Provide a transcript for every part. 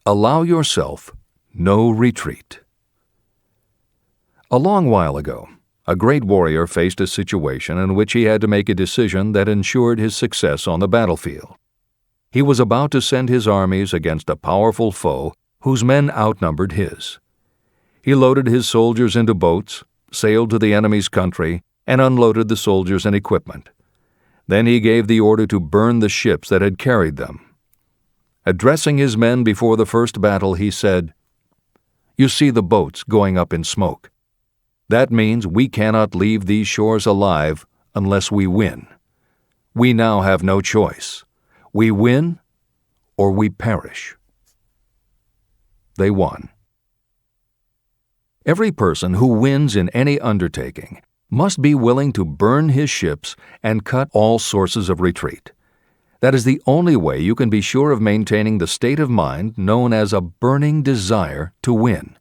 Allow yourself no retreat. A long while ago, a great warrior faced a situation in which he had to make a decision that ensured his success on the battlefield. He was about to send his armies against a powerful foe whose men outnumbered his. He loaded his soldiers into boats, sailed to the enemy's country, and unloaded the soldiers and equipment. Then he gave the order to burn the ships that had carried them. Addressing his men before the first battle, he said, "You see the boats going up in smoke. That means we cannot leave these shores alive unless we win. We now have no choice. We win or we perish." They won. Every person who wins in any undertaking must be willing to burn his ships and cut all sources of retreat. That is the only way you can be sure of maintaining the state of mind known as a burning desire to win.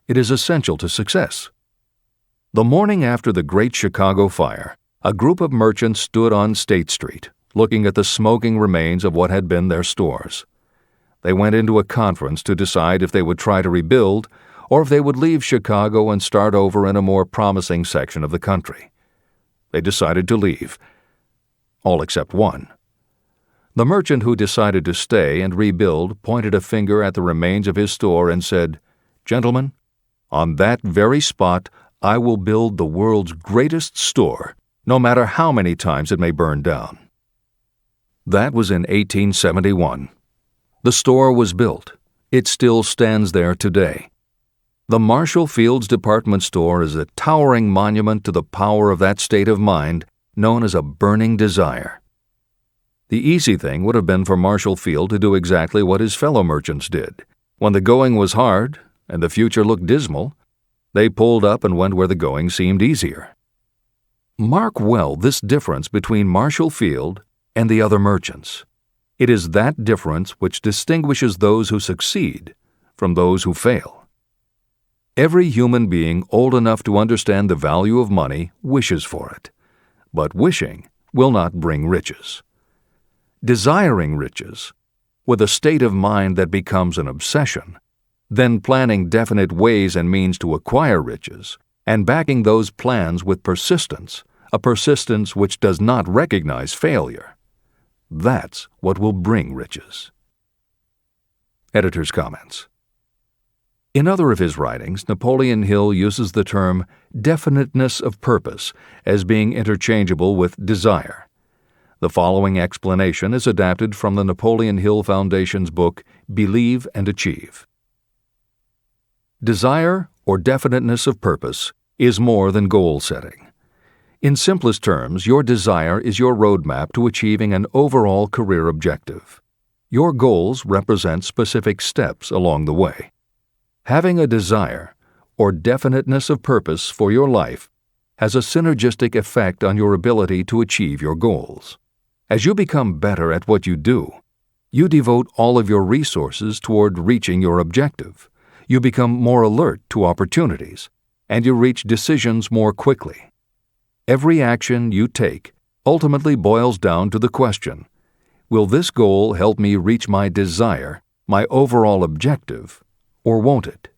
It is essential to success. The morning after the Great Chicago Fire, a group of merchants stood on State Street, looking at the smoking remains of what had been their stores. They went into a conference to decide if they would try to rebuild or if they would leave Chicago and start over in a more promising section of the country. They decided to leave, all except one. The merchant who decided to stay and rebuild pointed a finger at the remains of his store and said, "Gentlemen, on that very spot I will build the world's greatest store, no matter how many times it may burn down." That was in 1871. The store was built. It still stands there today. The Marshall Field's department store is a towering monument to the power of that state of mind known as a burning desire. The easy thing would have been for Marshall Field to do exactly what his fellow merchants did. When the going was hard and the future looked dismal, they pulled up and went where the going seemed easier. Mark well this difference between Marshall Field and the other merchants. It is that difference which distinguishes those who succeed from those who fail. Every human being old enough to understand the value of money wishes for it, but wishing will not bring riches. Desiring riches, with a state of mind that becomes an obsession, then planning definite ways and means to acquire riches, and backing those plans with persistence, a persistence which does not recognize failure. That's what will bring riches. Editor's comments. In other of his writings, Napoleon Hill uses the term definiteness of purpose as being interchangeable with desire. The following explanation is adapted from the Napoleon Hill Foundation's book, Believe and Achieve. Desire, or definiteness of purpose, is more than goal setting. In simplest terms, your desire is your roadmap to achieving an overall career objective. Your goals represent specific steps along the way. Having a desire, or definiteness of purpose for your life, has a synergistic effect on your ability to achieve your goals. As you become better at what you do, you devote all of your resources toward reaching your objective. You become more alert to opportunities, and you reach decisions more quickly. Every action you take ultimately boils down to the question, will this goal help me reach my desire, my overall objective, or won't it?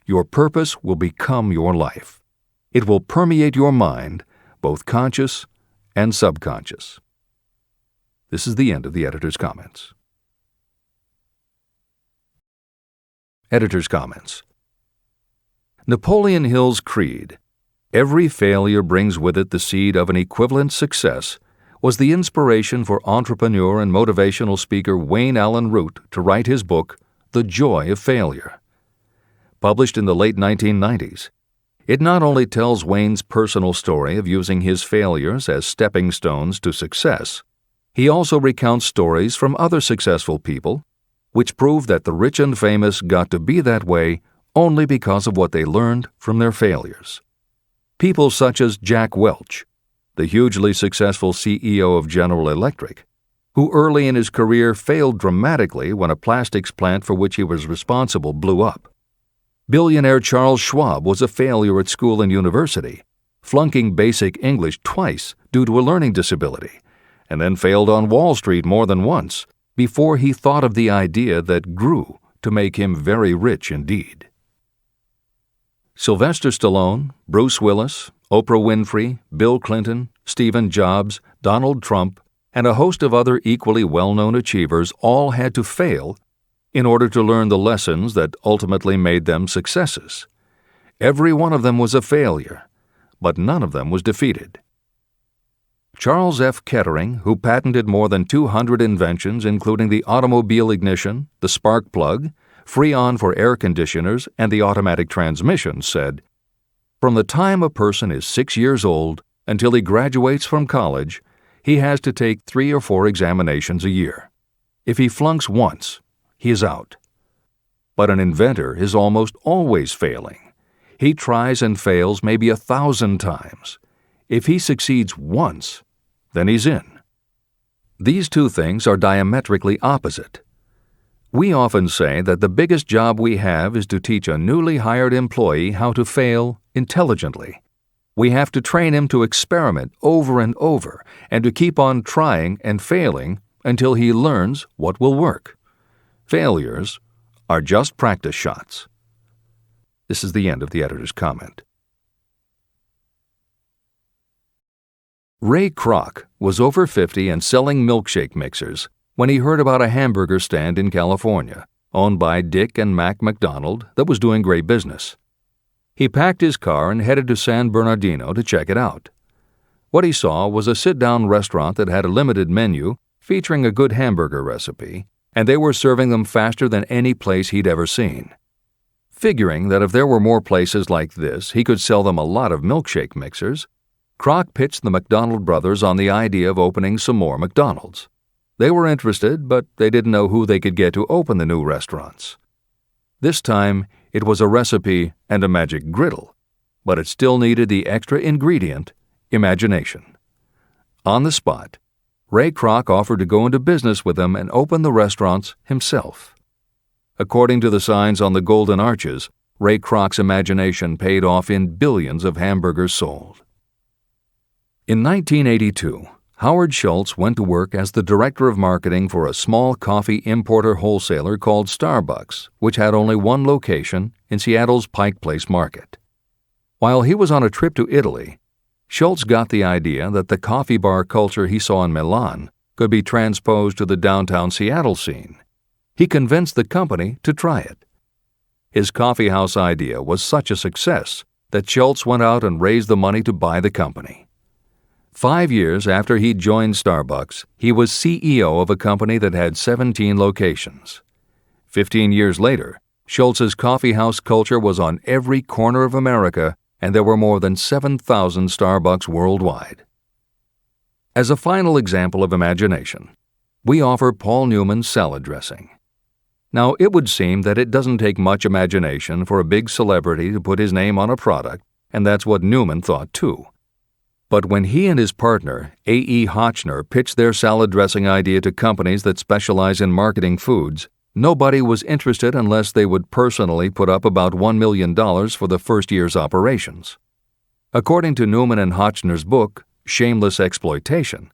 Your purpose will become your life. It will permeate your mind, both conscious and subconscious. This is the end of the editor's comments. Editor's comments. Napoleon Hill's creed, "Every failure brings with it the seed of an equivalent success," was the inspiration for entrepreneur and motivational speaker Wayne Allen Root to write his book, The Joy of Failure. Published in the late 1990s, it not only tells Wayne's personal story of using his failures as stepping stones to success, he also recounts stories from other successful people, which prove that the rich and famous got to be that way only because of what they learned from their failures. People such as Jack Welch, the hugely successful CEO of General Electric, who early in his career failed dramatically when a plastics plant for which he was responsible blew up. Billionaire Charles Schwab was a failure at school and university, flunking basic English twice due to a learning disability, and then failed on Wall Street more than once before he thought of the idea that grew to make him very rich indeed. Sylvester Stallone, Bruce Willis, Oprah Winfrey, Bill Clinton, Stephen Jobs, Donald Trump, and a host of other equally well-known achievers all had to fail in order to learn the lessons that ultimately made them successes. Every one of them was a failure, but none of them was defeated. Charles F. Kettering, who patented more than 200 inventions including the automobile ignition, the spark plug, Freon for air conditioners, and the automatic transmission, said, "From the time a person is 6 years old until he graduates from college, he has to take 3 or 4 examinations a year. If he flunks once, he is out. But an inventor is almost always failing. He tries and fails maybe 1,000 times. If he succeeds once, then he's in." These two things are diametrically opposite. We often say that the biggest job we have is to teach a newly hired employee how to fail intelligently. We have to train him to experiment over and over and to keep on trying and failing until he learns what will work. Failures are just practice shots. This is the end of the editor's comment. Ray Kroc was over 50 and selling milkshake mixers when he heard about a hamburger stand in California, owned by Dick and Mac McDonald, that was doing great business. He packed his car and headed to San Bernardino to check it out. What he saw was a sit-down restaurant that had a limited menu featuring a good hamburger recipe, and they were serving them faster than any place he'd ever seen. Figuring that if there were more places like this, he could sell them a lot of milkshake mixers, Kroc pitched the McDonald brothers on the idea of opening some more McDonald's. They were interested, but they didn't know who they could get to open the new restaurants. This time, it was a recipe and a magic griddle, but it still needed the extra ingredient, imagination. On the spot, Ray Kroc offered to go into business with them and open the restaurants himself. According to the signs on the Golden Arches, Ray Kroc's imagination paid off in billions of hamburgers sold. In 1982, Howard Schultz went to work as the director of marketing for a small coffee importer wholesaler called Starbucks, which had only one location in Seattle's Pike Place Market. While he was on a trip to Italy, Schultz got the idea that the coffee bar culture he saw in Milan could be transposed to the downtown Seattle scene. He convinced the company to try it. His coffeehouse idea was such a success that Schultz went out and raised the money to buy the company. 5 years after he'd joined Starbucks, he was CEO of a company that had 17 locations. 15 years later, Schultz's coffeehouse culture was on every corner of America, and there were more than 7,000 Starbucks worldwide. As a final example of imagination, we offer Paul Newman's salad dressing. Now, it would seem that it doesn't take much imagination for a big celebrity to put his name on a product, and that's what Newman thought too. But when he and his partner, A.E. Hotchner, pitched their salad dressing idea to companies that specialize in marketing foods, nobody was interested unless they would personally put up about $1 million for the first year's operations. According to Newman and Hotchner's book, Shameless Exploitation,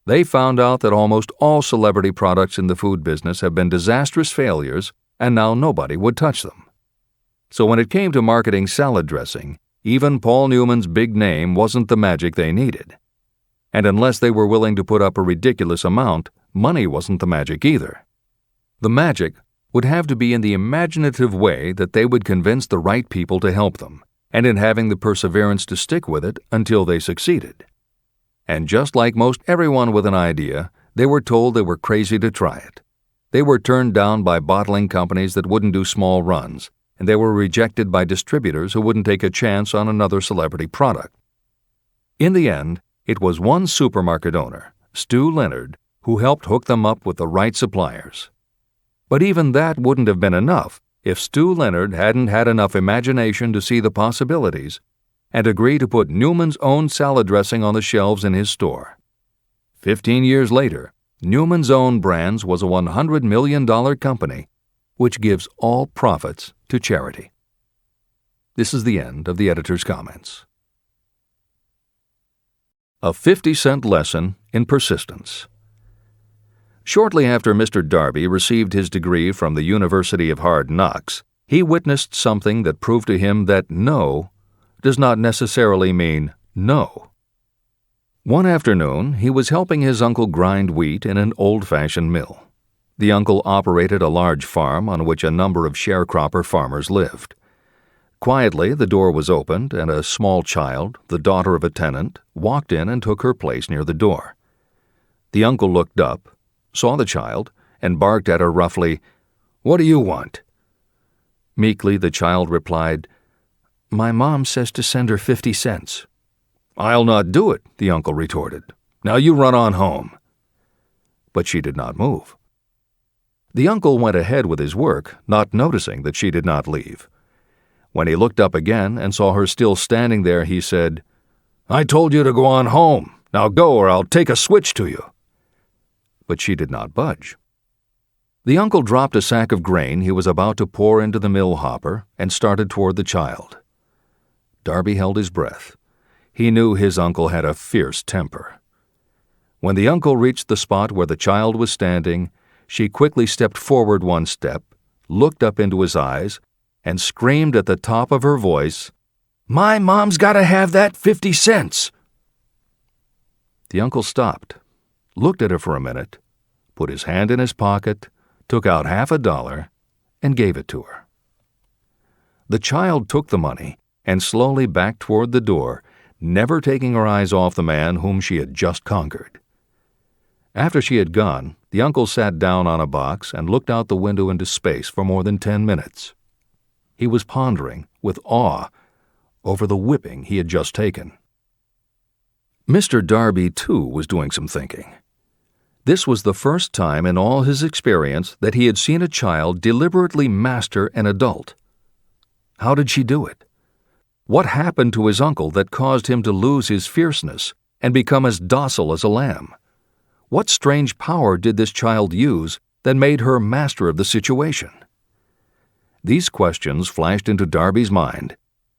they found out that almost all celebrity products in the food business have been disastrous failures, and now nobody would touch them. So when it came to marketing salad dressing, even Paul Newman's big name wasn't the magic they needed. And unless they were willing to put up a ridiculous amount, money wasn't the magic either. The magic would have to be in the imaginative way that they would convince the right people to help them, and in having the perseverance to stick with it until they succeeded. And just like most everyone with an idea, they were told they were crazy to try it. They were turned down by bottling companies that wouldn't do small runs, and they were rejected by distributors who wouldn't take a chance on another celebrity product. In the end, it was one supermarket owner, Stu Leonard, who helped hook them up with the right suppliers. But even that wouldn't have been enough if Stu Leonard hadn't had enough imagination to see the possibilities and agree to put Newman's own salad dressing on the shelves in his store. 15 years later, Newman's Own Brands was a $100 million company, which gives all profits to charity. This is the end of the editor's comments. A 50-cent lesson in persistence. Shortly after Mr. Darby received his degree from the University of Hard Knocks, he witnessed something that proved to him that no does not necessarily mean no. One afternoon, he was helping his uncle grind wheat in an old-fashioned mill. The uncle operated a large farm on which a number of sharecropper farmers lived. Quietly, the door was opened, and a small child, the daughter of a tenant, walked in and took her place near the door. The uncle looked up, saw the child, and barked at her roughly, "What do you want?" Meekly, the child replied, "My mom says to send her 50 cents. "I'll not do it," the uncle retorted. "Now you run on home." But she did not move. The uncle went ahead with his work, not noticing that she did not leave. When he looked up again and saw her still standing there, he said, "I told you to go on home. Now go or I'll take a switch to you." But she did not budge. The uncle dropped a sack of grain he was about to pour into the mill hopper and started toward the child. Darby held his breath. He knew his uncle had a fierce temper. When the uncle reached the spot where the child was standing, she quickly stepped forward one step, looked up into his eyes, and screamed at the top of her voice, "My mom's got to have that 50 cents!" The uncle stopped, looked at her for a minute, put his hand in his pocket, took out $50, and gave it to her. The child took the money and slowly backed toward the door, never taking her eyes off the man whom she had just conquered. After she had gone, the uncle sat down on a box and looked out the window into space for more than 10 minutes. He was pondering, with awe, over the whipping he had just taken. Mr. Darby, too, was doing some thinking. This was the first time in all his experience that he had seen a child deliberately master an adult. How did she do it? What happened to his uncle that caused him to lose his fierceness and become as docile as a lamb? What strange power did this child use that made her master of the situation? These questions flashed into Darby's mind,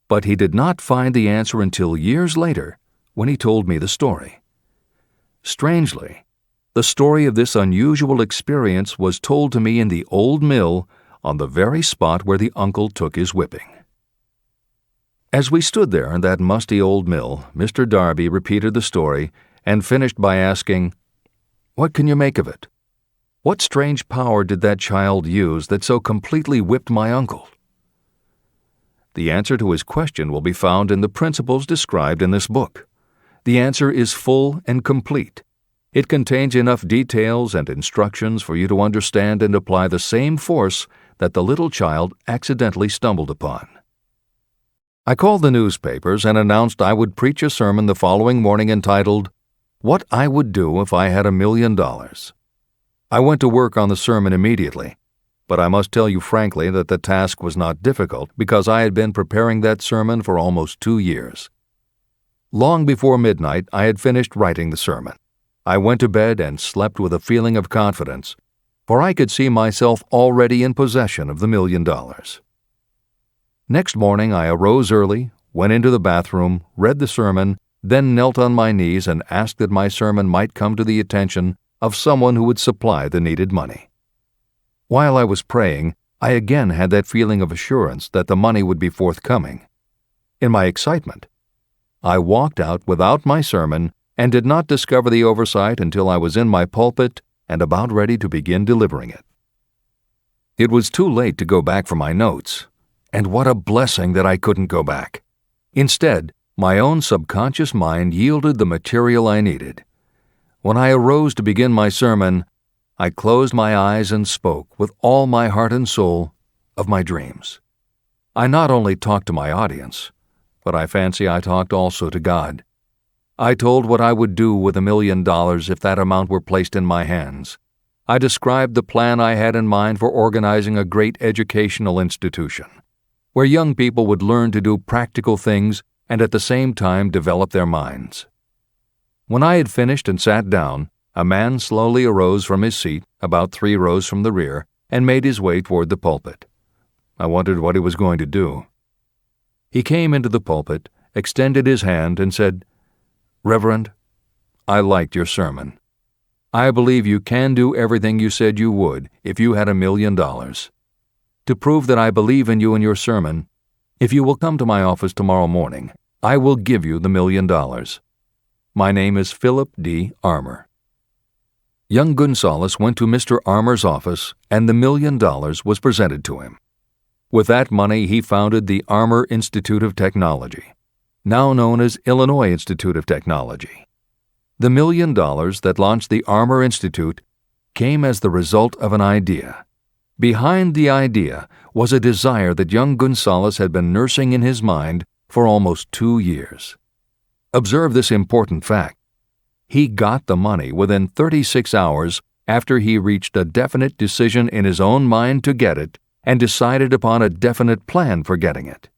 but he did not find the answer until years later when he told me the story. Strangely, the story of this unusual experience was told to me in the old mill on the very spot where the uncle took his whipping. As we stood there in that musty old mill, Mr. Darby repeated the story and finished by asking, "What can you make of it? What strange power did that child use that so completely whipped my uncle?" The answer to his question will be found in the principles described in this book. The answer is full and complete. It contains enough details and instructions for you to understand and apply the same force that the little child accidentally stumbled upon. I called the newspapers and announced I would preach a sermon the following morning entitled, "What I Would Do If I Had $1 Million." I went to work on the sermon immediately, but I must tell you frankly that the task was not difficult because I had been preparing that sermon for almost 2 years. Long before midnight, I had finished writing the sermon. I went to bed and slept with a feeling of confidence, for I could see myself already in possession of the $1 million. Next morning, I arose early, went into the bathroom, read the sermon, then knelt on my knees and asked that my sermon might come to the attention of someone who would supply the needed money. While I was praying, I again had that feeling of assurance that the money would be forthcoming. In my excitement, I walked out without my sermon and did not discover the oversight until I was in my pulpit and about ready to begin delivering it. It was too late to go back for my notes, and what a blessing that I couldn't go back. Instead, my own subconscious mind yielded the material I needed. When I arose to begin my sermon, I closed my eyes and spoke with all my heart and soul of my dreams. I not only talked to my audience, but I fancy I talked also to God. I told what I would do with $1 million if that amount were placed in my hands. I described the plan I had in mind for organizing a great educational institution, where young people would learn to do practical things and at the same time develop their minds. When I had finished and sat down, a man slowly arose from his seat, about 3 rows from the rear, and made his way toward the pulpit. I wondered what he was going to do. He came into the pulpit, extended his hand, and said, "Reverend, I liked your sermon. I believe you can do everything you said you would if you had $1 million. To prove that I believe in you and your sermon, if you will come to my office tomorrow morning, I will give you the $1 million. My name is Philip D. Armour." Young Gonzalez went to Mr. Armour's office, and the $1 million was presented to him. With that money, he founded the Armour Institute of Technology, now known as Illinois Institute of Technology. The $1 million that launched the Armour Institute came as the result of an idea. Behind the idea was a desire that young Gonzalez had been nursing in his mind for almost 2 years. Observe this important fact. He got the money within 36 hours after he reached a definite decision in his own mind to get it and decided upon a definite plan for getting it.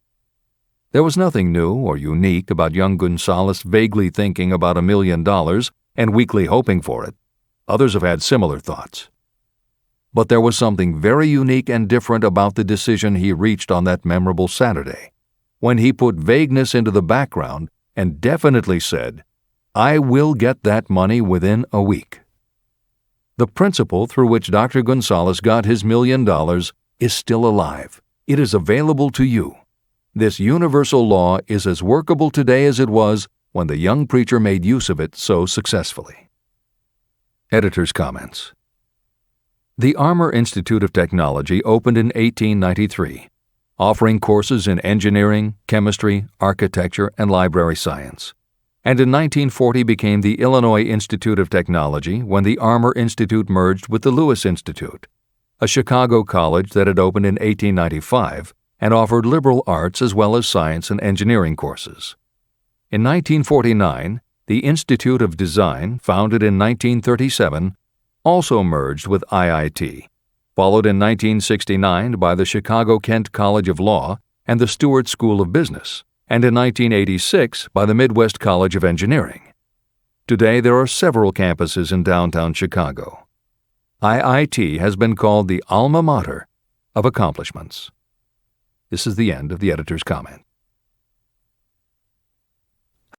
There was nothing new or unique about young Gonzalez vaguely thinking about $1 million and weakly hoping for it. Others have had similar thoughts. But there was something very unique and different about the decision he reached on that memorable Saturday, when he put vagueness into the background and definitely said, "I will get that money within a week." The principle through which Dr. Gonzalez got his $1 million is still alive. It is available to you. This universal law is as workable today as it was when the young preacher made use of it so successfully. Editor's comments. The Armour Institute of Technology opened in 1893, offering courses in engineering, chemistry, architecture, and library science, and in 1940 became the Illinois Institute of Technology when the Armour Institute merged with the Lewis Institute, a Chicago college that had opened in 1895 and offered liberal arts as well as science and engineering courses. In 1949, the Institute of Design, founded in 1937, also merged with IIT, followed in 1969 by the Chicago-Kent College of Law and the Stewart School of Business, and in 1986 by the Midwest College of Engineering. Today there are several campuses in downtown Chicago. IIT has been called the alma mater of accomplishments. This is the end of the editor's comment.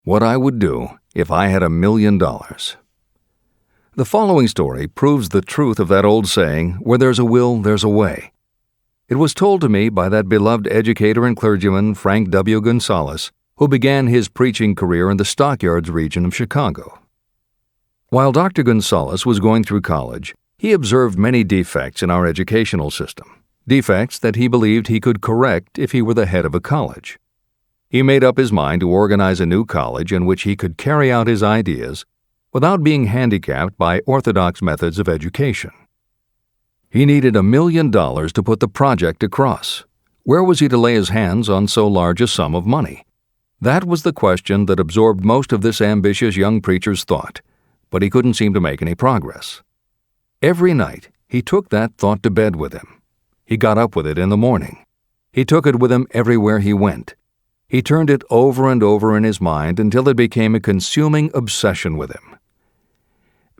What I would do if I had $1 million. The following story proves the truth of that old saying, "Where there's a will, there's a way." It was told to me by that beloved educator and clergyman Frank W. Gonzalez, who began his preaching career in the Stockyards region of Chicago. While Dr. Gonzalez was going through college, he observed many defects in our educational system, defects that he believed he could correct if he were the head of a college. He made up his mind to organize a new college in which he could carry out his ideas without being handicapped by orthodox methods of education. He needed $1 million to put the project across. Where was he to lay his hands on so large a sum of money? That was the question that absorbed most of this ambitious young preacher's thought, but he couldn't seem to make any progress. Every night, he took that thought to bed with him. He got up with it in the morning. He took it with him everywhere he went. He turned it over and over in his mind until it became a consuming obsession with him.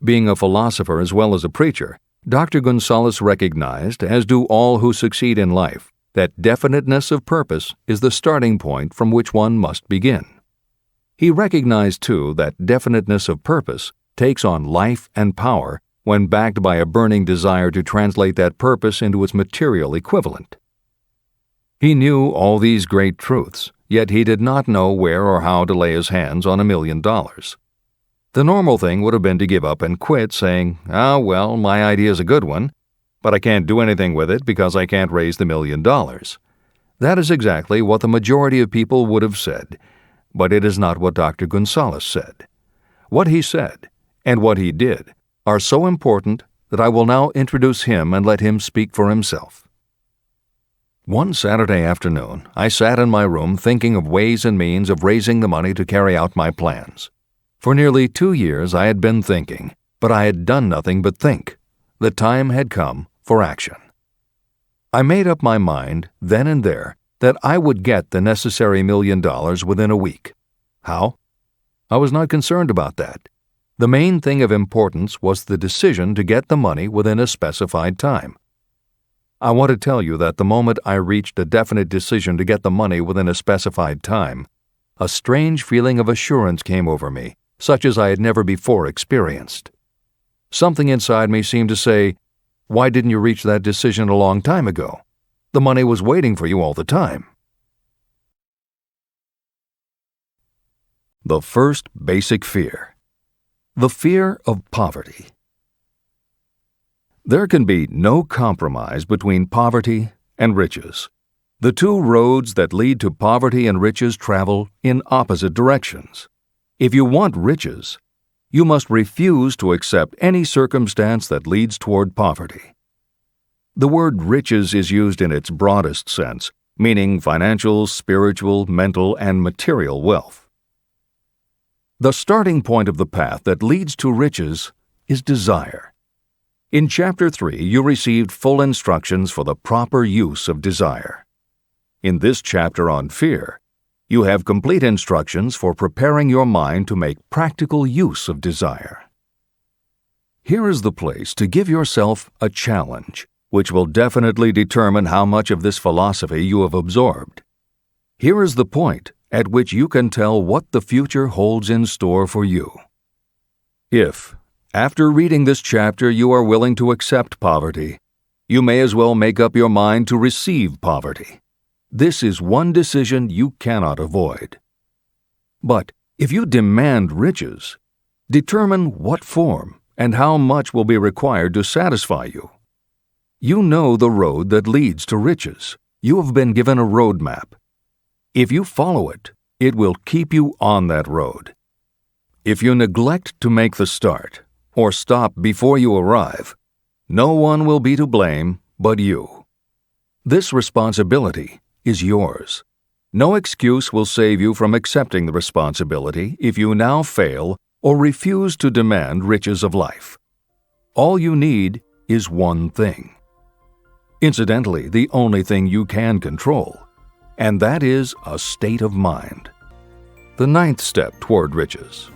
Being a philosopher as well as a preacher, Dr. Gonzalez recognized, as do all who succeed in life, that definiteness of purpose is the starting point from which one must begin. He recognized, too, that definiteness of purpose takes on life and power when backed by a burning desire to translate that purpose into its material equivalent. He knew all these great truths, yet he did not know where or how to lay his hands on $1 million. The normal thing would have been to give up and quit, saying, well, my idea is a good one, but I can't do anything with it because I can't raise the $1 million. That is exactly what the majority of people would have said, but it is not what Dr. Gonzalez said. What he said, and what he did, are so important that I will now introduce him and let him speak for himself. One Saturday afternoon, I sat in my room thinking of ways and means of raising the money to carry out my plans. For nearly 2 years I had been thinking, but I had done nothing but think. The time had come for action. I made up my mind, then and there, that I would get the necessary $1 million within a week. How? I was not concerned about that. The main thing of importance was the decision to get the money within a specified time. I want to tell you that the moment I reached a definite decision to get the money within a specified time, a strange feeling of assurance came over me, such as I had never before experienced. Something inside me seemed to say, "Why didn't you reach that decision a long time ago? The money was waiting for you all the time." The first basic fear. The fear of poverty. There can be no compromise between poverty and riches. The two roads that lead to poverty and riches travel in opposite directions. If you want riches, you must refuse to accept any circumstance that leads toward poverty. The word riches is used in its broadest sense, meaning financial, spiritual, mental, and material wealth. The starting point of the path that leads to riches is desire. In Chapter 3, you received full instructions for the proper use of desire. In this chapter on fear, you have complete instructions for preparing your mind to make practical use of desire. Here is the place to give yourself a challenge, which will definitely determine how much of this philosophy you have absorbed. Here is the point at which you can tell what the future holds in store for you. If, after reading this chapter, you are willing to accept poverty, you may as well make up your mind to receive poverty. This is one decision you cannot avoid. But if you demand riches, determine what form and how much will be required to satisfy you. You know the road that leads to riches. You have been given a roadmap. If you follow it, it will keep you on that road. If you neglect to make the start, or stop before you arrive, no one will be to blame but you. This responsibility is yours. No excuse will save you from accepting the responsibility if you now fail or refuse to demand riches of life. All you need is one thing. Incidentally, the only thing you can control, and that is a state of mind. The ninth step toward riches.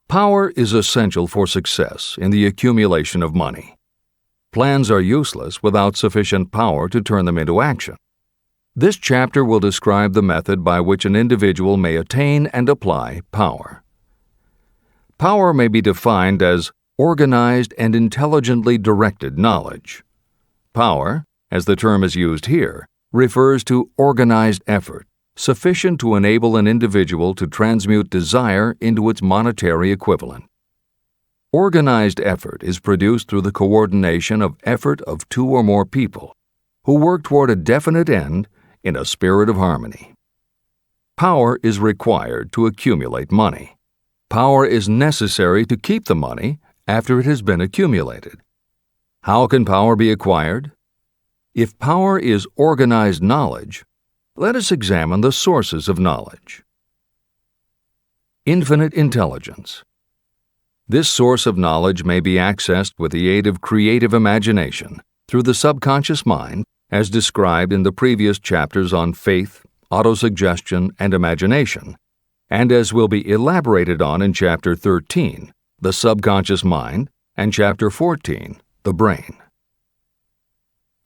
Power is essential for success in the accumulation of money. Plans are useless without sufficient power to turn them into action. This chapter will describe the method by which an individual may attain and apply power. Power may be defined as organized and intelligently directed knowledge. Power, as the term is used here, refers to organized effort, sufficient to enable an individual to transmute desire into its monetary equivalent. Organized effort is produced through the coordination of effort of two or more people who work toward a definite end in a spirit of harmony. Power is required to accumulate money. Power is necessary to keep the money after it has been accumulated. How can power be acquired? If power is organized knowledge, let us examine the sources of knowledge. Infinite intelligence. This source of knowledge may be accessed with the aid of creative imagination through the subconscious mind, as described in the previous chapters on faith, autosuggestion, and imagination, and as will be elaborated on in Chapter 13, the subconscious mind, and Chapter 14, the brain.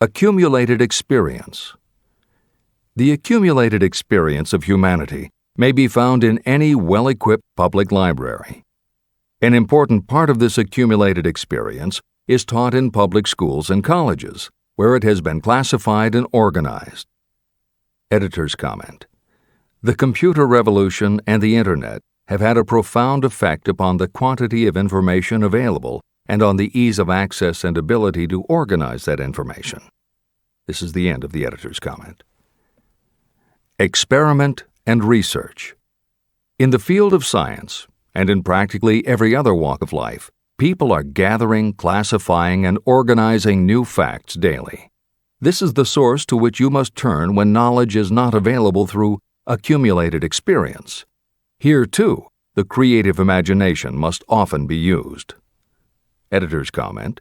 Accumulated experience. The accumulated experience of humanity may be found in any well-equipped public library. An important part of this accumulated experience is taught in public schools and colleges, where it has been classified and organized. Editor's comment. The computer revolution and the Internet have had a profound effect upon the quantity of information available and on the ease of access and ability to organize that information. This is the end of the editor's comment. Experiment and research. In the field of science, and in practically every other walk of life, people are gathering, classifying, and organizing new facts daily. This is the source to which you must turn when knowledge is not available through accumulated experience. Here, too, the creative imagination must often be used. Editor's comment.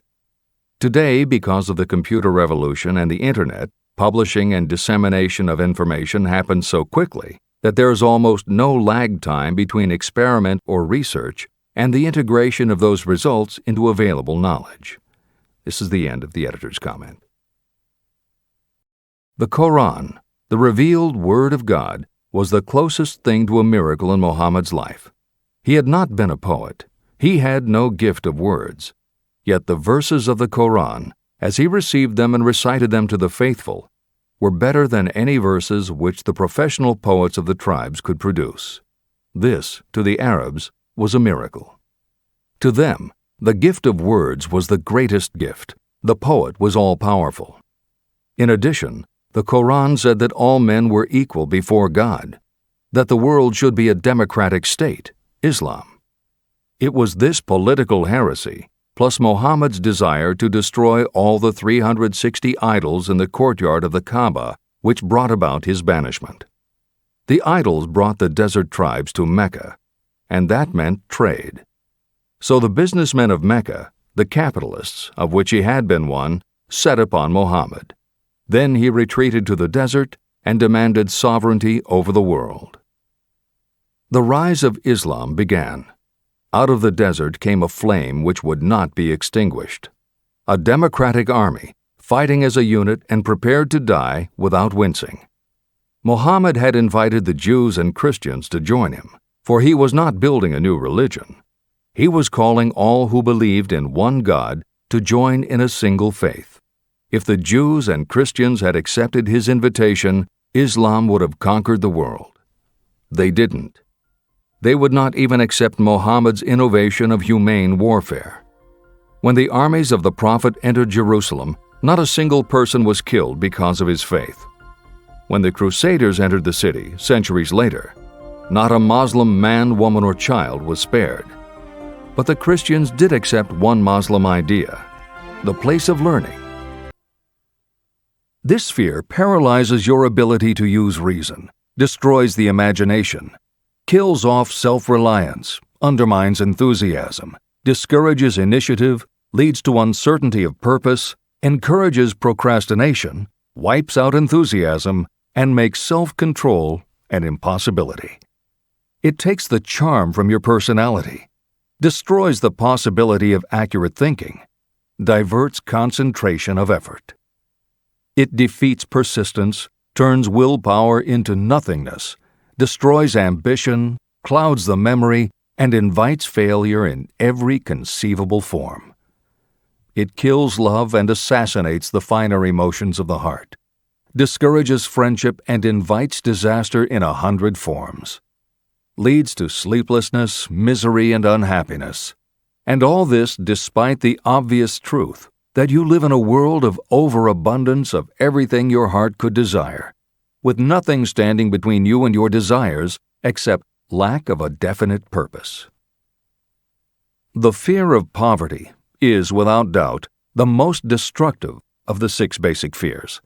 Today, because of the computer revolution and the Internet, publishing and dissemination of information happens so quickly that there is almost no lag time between experiment or research and the integration of those results into available knowledge. This is the end of the editor's comment. The Quran, the revealed Word of God, was the closest thing to a miracle in Muhammad's life. He had not been a poet. He had no gift of words. Yet the verses of the Koran, as he received them and recited them to the faithful, were better than any verses which the professional poets of the tribes could produce. This, to the Arabs, was a miracle. To them, the gift of words was the greatest gift. The poet was all-powerful. In addition, the Koran said that all men were equal before God, that the world should be a democratic state, Islam. It was this political heresy, plus Muhammad's desire to destroy all the 360 idols in the courtyard of the Kaaba, which brought about his banishment. The idols brought the desert tribes to Mecca, and that meant trade. So the businessmen of Mecca, the capitalists, of which he had been one, set upon Muhammad. Then he retreated to the desert and demanded sovereignty over the world. The rise of Islam began. Out of the desert came a flame which would not be extinguished. A democratic army, fighting as a unit and prepared to die without wincing. Muhammad had invited the Jews and Christians to join him, for he was not building a new religion. He was calling all who believed in one God to join in a single faith. If the Jews and Christians had accepted his invitation, Islam would have conquered the world. They didn't. They would not even accept Muhammad's innovation of humane warfare. When the armies of the Prophet entered Jerusalem, not a single person was killed because of his faith. When the Crusaders entered the city, centuries later, not a Muslim man, woman, or child was spared. But the Christians did accept one Muslim idea, the place of learning. This fear paralyzes your ability to use reason, destroys the imagination, kills off self-reliance, undermines enthusiasm, discourages initiative, leads to uncertainty of purpose, encourages procrastination, wipes out enthusiasm, and makes self-control an impossibility. It takes the charm from your personality, destroys the possibility of accurate thinking, diverts concentration of effort. It defeats persistence, turns willpower into nothingness, destroys ambition, clouds the memory, and invites failure in every conceivable form. It kills love and assassinates the finer emotions of the heart, discourages friendship and invites disaster in 100 forms, leads to sleeplessness, misery, and unhappiness. And all this despite the obvious truth that you live in a world of overabundance of everything your heart could desire, with nothing standing between you and your desires except lack of a definite purpose. The fear of poverty is, without doubt, the most destructive of the 6 basic fears.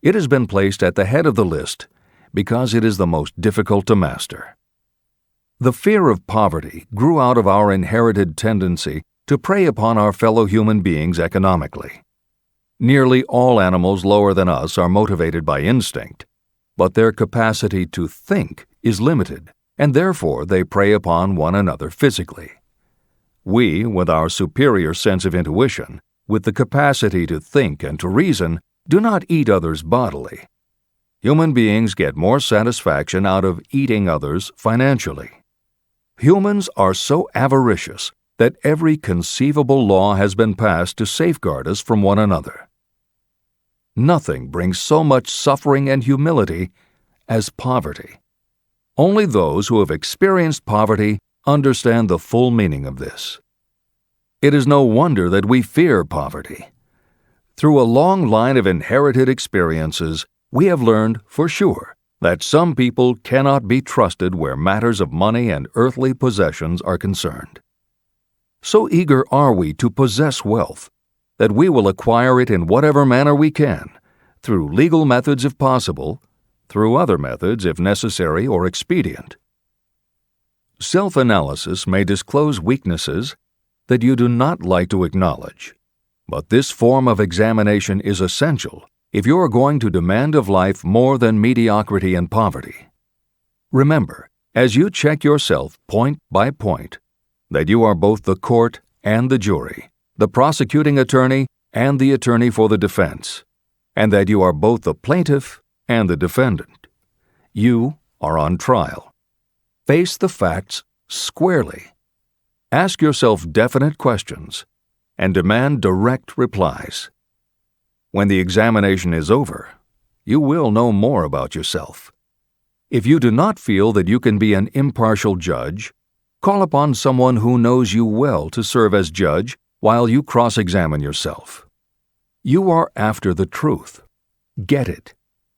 It has been placed at the head of the list because it is the most difficult to master. The fear of poverty grew out of our inherited tendency to prey upon our fellow human beings economically. Nearly all animals lower than us are motivated by instinct, but their capacity to think is limited, and therefore they prey upon one another physically. We, with our superior sense of intuition, with the capacity to think and to reason, do not eat others bodily. Human beings get more satisfaction out of eating others financially. Humans are so avaricious that every conceivable law has been passed to safeguard us from one another. Nothing brings so much suffering and humility as poverty. Only those who have experienced poverty understand the full meaning of this. It is no wonder that we fear poverty. Through a long line of inherited experiences, we have learned, for sure, that some people cannot be trusted where matters of money and earthly possessions are concerned. So eager are we to possess wealth that we will acquire it in whatever manner we can, through legal methods if possible, through other methods if necessary or expedient. Self-analysis may disclose weaknesses that you do not like to acknowledge, but this form of examination is essential if you are going to demand of life more than mediocrity and poverty. Remember, as you check yourself point by point, that you are both the court and the jury, the prosecuting attorney and the attorney for the defense, and that you are both the plaintiff and the defendant. You are on trial. Face the facts squarely. Ask yourself definite questions and demand direct replies. When the examination is over, you will know more about yourself. If you do not feel that you can be an impartial judge, call upon someone who knows you well to serve as judge while you cross-examine yourself. You are after the truth. Get it,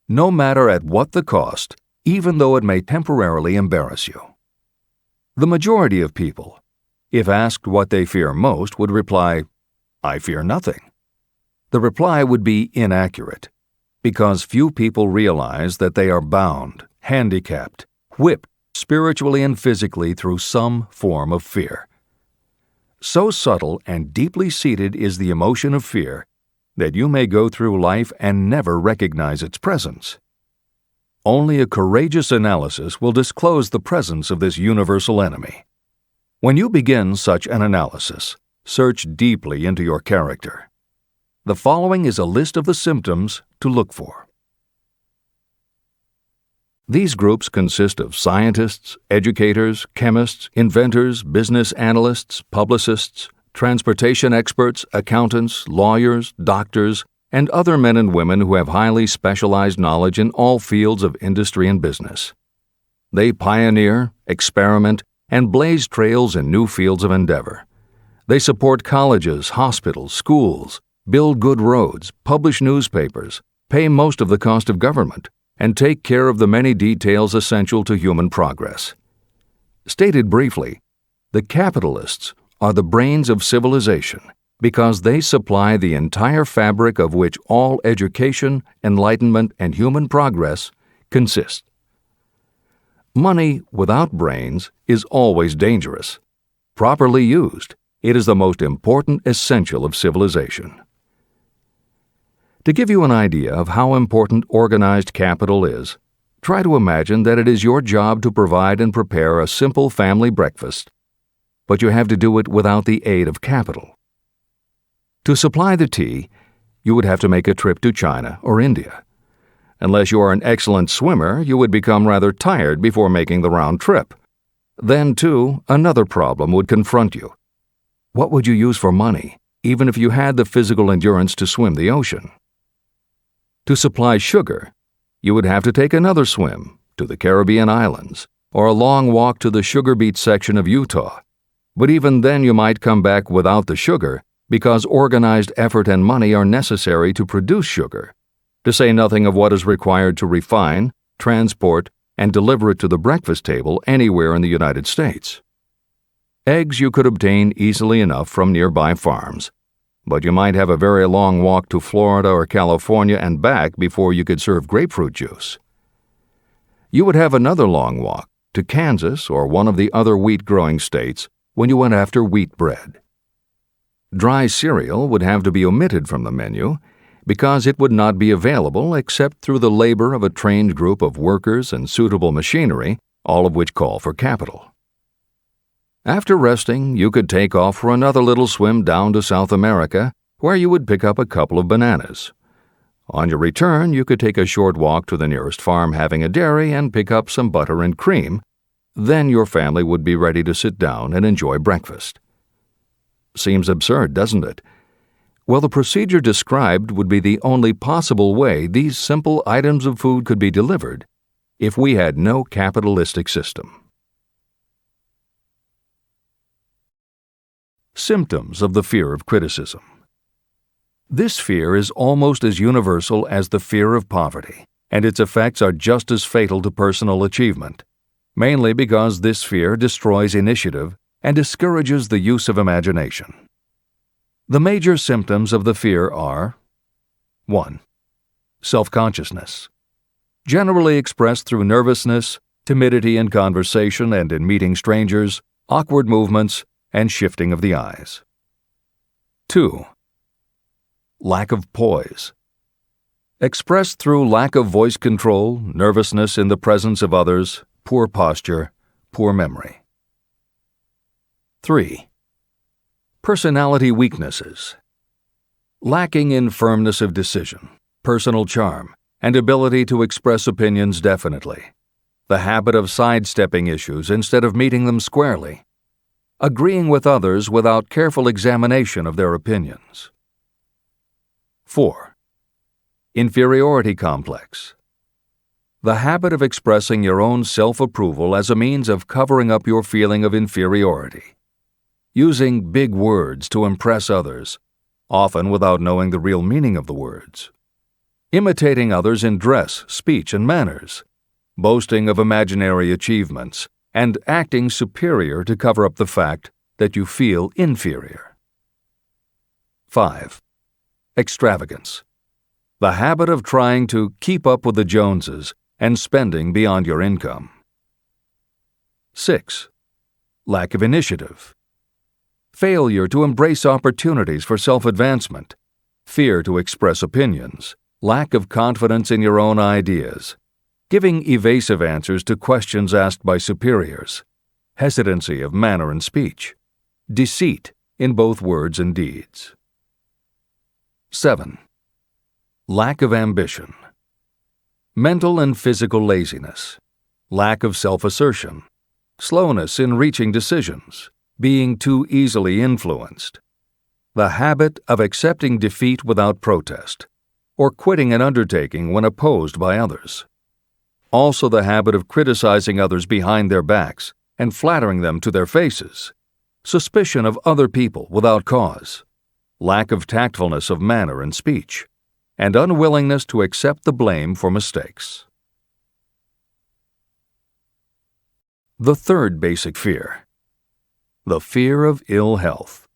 no matter at what the cost, even though it may temporarily embarrass you. The majority of people, if asked what they fear most, would reply, "I fear nothing." The reply would be inaccurate, because few people realize that they are bound, handicapped, whipped spiritually and physically through some form of fear. So subtle and deeply seated is the emotion of fear that you may go through life and never recognize its presence. Only a courageous analysis will disclose the presence of this universal enemy. When you begin such an analysis, search deeply into your character. The following is a list of the symptoms to look for. These groups consist of scientists, educators, chemists, inventors, business analysts, publicists, transportation experts, accountants, lawyers, doctors, and other men and women who have highly specialized knowledge in all fields of industry and business. They pioneer, experiment, and blaze trails in new fields of endeavor. They support colleges, hospitals, schools, build good roads, publish newspapers, pay most of the cost of government, and take care of the many details essential to human progress. Stated briefly, the capitalists are the brains of civilization because they supply the entire fabric of which all education, enlightenment, and human progress consist. Money without brains is always dangerous. Properly used, it is the most important essential of civilization. To give you an idea of how important organized capital is, try to imagine that it is your job to provide and prepare a simple family breakfast, but you have to do it without the aid of capital. To supply the tea, you would have to make a trip to China or India. Unless you are an excellent swimmer, you would become rather tired before making the round trip. Then, too, another problem would confront you. What would you use for money, even if you had the physical endurance to swim the ocean? To supply sugar, you would have to take another swim to the Caribbean islands or a long walk to the sugar beet section of Utah. But even then you might come back without the sugar because organized effort and money are necessary to produce sugar, to say nothing of what is required to refine, transport, and deliver it to the breakfast table anywhere in the United States. Eggs you could obtain easily enough from nearby farms, but you might have a very long walk to Florida or California and back before you could serve grapefruit juice. You would have another long walk to Kansas or one of the other wheat-growing states when you went after wheat bread. Dry cereal would have to be omitted from the menu because it would not be available except through the labor of a trained group of workers and suitable machinery, all of which call for capital. After resting, you could take off for another little swim down to South America, where you would pick up a couple of bananas. On your return, you could take a short walk to the nearest farm having a dairy and pick up some butter and cream. Then your family would be ready to sit down and enjoy breakfast. Seems absurd, doesn't it? Well, the procedure described would be the only possible way these simple items of food could be delivered if we had no capitalistic system. Symptoms of the fear of criticism. This fear is almost as universal as the fear of poverty, and its effects are just as fatal to personal achievement, mainly because this fear destroys initiative and discourages the use of imagination. The major symptoms of the fear are 1. Self-consciousness, generally expressed through nervousness, timidity in conversation and in meeting strangers, awkward movements, and shifting of the eyes. 2. Lack of poise, expressed through lack of voice control, nervousness in the presence of others, poor posture, poor memory. 3. Personality weaknesses, lacking in firmness of decision, personal charm, and ability to express opinions definitely. the habit of sidestepping issues instead of meeting them squarely, agreeing with others without careful examination of their opinions. 4. Inferiority complex. The habit of expressing your own self-approval as a means of covering up your feeling of inferiority. Using big words to impress others, often without knowing the real meaning of the words. Imitating others in dress, speech, and manners. Boasting of imaginary achievements, and acting superior to cover up the fact that you feel inferior. 5. Extravagance. The habit of trying to keep up with the Joneses and spending beyond your income. 6. Lack of initiative. Failure to embrace opportunities for self-advancement, fear to express opinions, lack of confidence in your own ideas, giving evasive answers to questions asked by superiors, hesitancy of manner and speech, deceit in both words and deeds. 7. Lack of ambition. Mental and physical laziness, lack of self-assertion, slowness in reaching decisions, being too easily influenced, the habit of accepting defeat without protest, or quitting an undertaking when opposed by others. Also the habit of criticizing others behind their backs and flattering them to their faces, suspicion of other people without cause, lack of tactfulness of manner and speech, and unwillingness to accept the blame for mistakes. The third basic fear. The fear of ill health.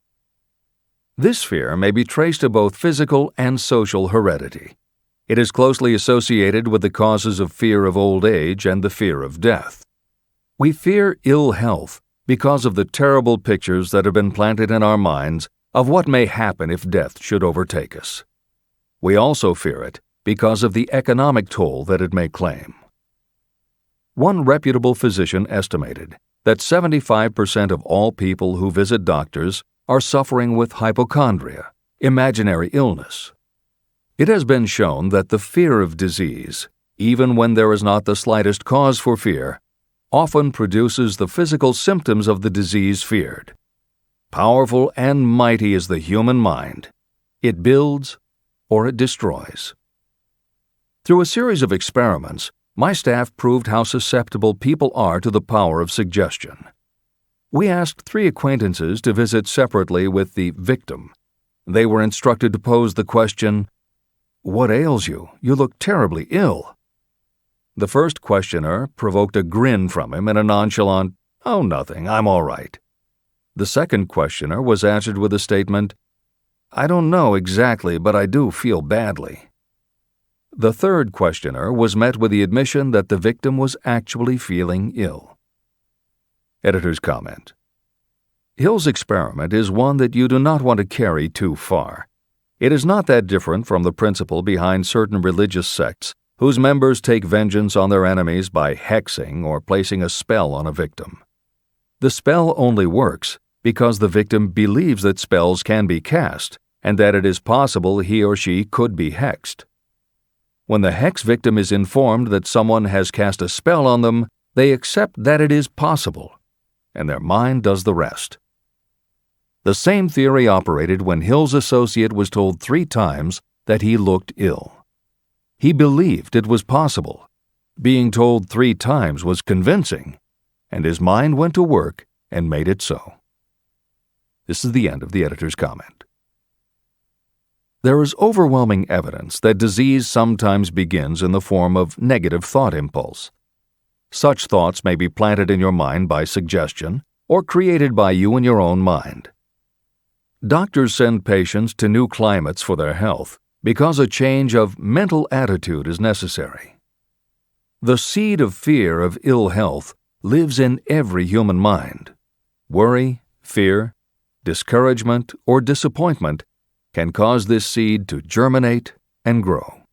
This fear may be traced to both physical and social heredity. It is closely associated with the causes of fear of old age and the fear of death. We fear ill health because of the terrible pictures that have been planted in our minds of what may happen if death should overtake us. We also fear it because of the economic toll that it may claim. One reputable physician estimated that 75% of all people who visit doctors are suffering with hypochondria, imaginary illness. It has been shown that the fear of disease, even when there is not the slightest cause for fear, often produces the physical symptoms of the disease feared. Powerful and mighty is the human mind. It builds or it destroys. Through a series of experiments, my staff proved how susceptible people are to the power of suggestion. We asked 3 acquaintances to visit separately with the victim. They were instructed to pose the question, "What ails you? You look terribly ill." The first questioner provoked a grin from him and a nonchalant, "Oh, nothing, I'm all right." The second questioner was answered with a statement, "I don't know exactly, but I do feel badly." The third questioner was met with the admission that the victim was actually feeling ill. Editor's comment. Hill's experiment is one that you do not want to carry too far. It is not that different from the principle behind certain religious sects whose members take vengeance on their enemies by hexing or placing a spell on a victim. The spell only works because the victim believes that spells can be cast and that it is possible he or she could be hexed. When the hex victim is informed that someone has cast a spell on them, they accept that it is possible, and their mind does the rest. The same theory operated when Hill's associate was told 3 times that he looked ill. He believed it was possible. Being told 3 times was convincing, and his mind went to work and made it so. This is the end of the editor's comment. There is overwhelming evidence that disease sometimes begins in the form of negative thought impulse. Such thoughts may be planted in your mind by suggestion or created by you in your own mind. Doctors send patients to new climates for their health because a change of mental attitude is necessary. The seed of fear of ill health lives in every human mind. Worry, fear, discouragement, or disappointment can cause this seed to germinate and grow.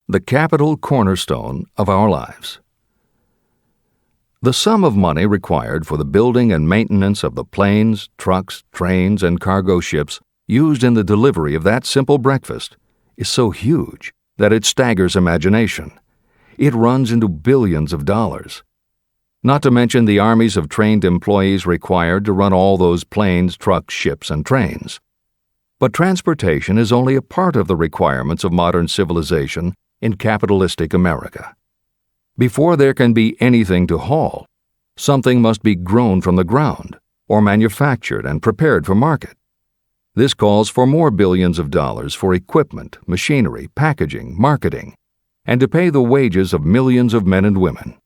The capital cornerstone of our lives. The sum of money required for the building and maintenance of the planes, trucks, trains, and cargo ships used in the delivery of that simple breakfast is so huge that it staggers imagination. It runs into billions of dollars. Not to mention the armies of trained employees required to run all those planes, trucks, ships, and trains. But transportation is only a part of the requirements of modern civilization in capitalistic America. Before there can be anything to haul, something must be grown from the ground or manufactured and prepared for market. This calls for more billions of dollars for equipment, machinery, packaging, marketing, and to pay the wages of millions of men and women.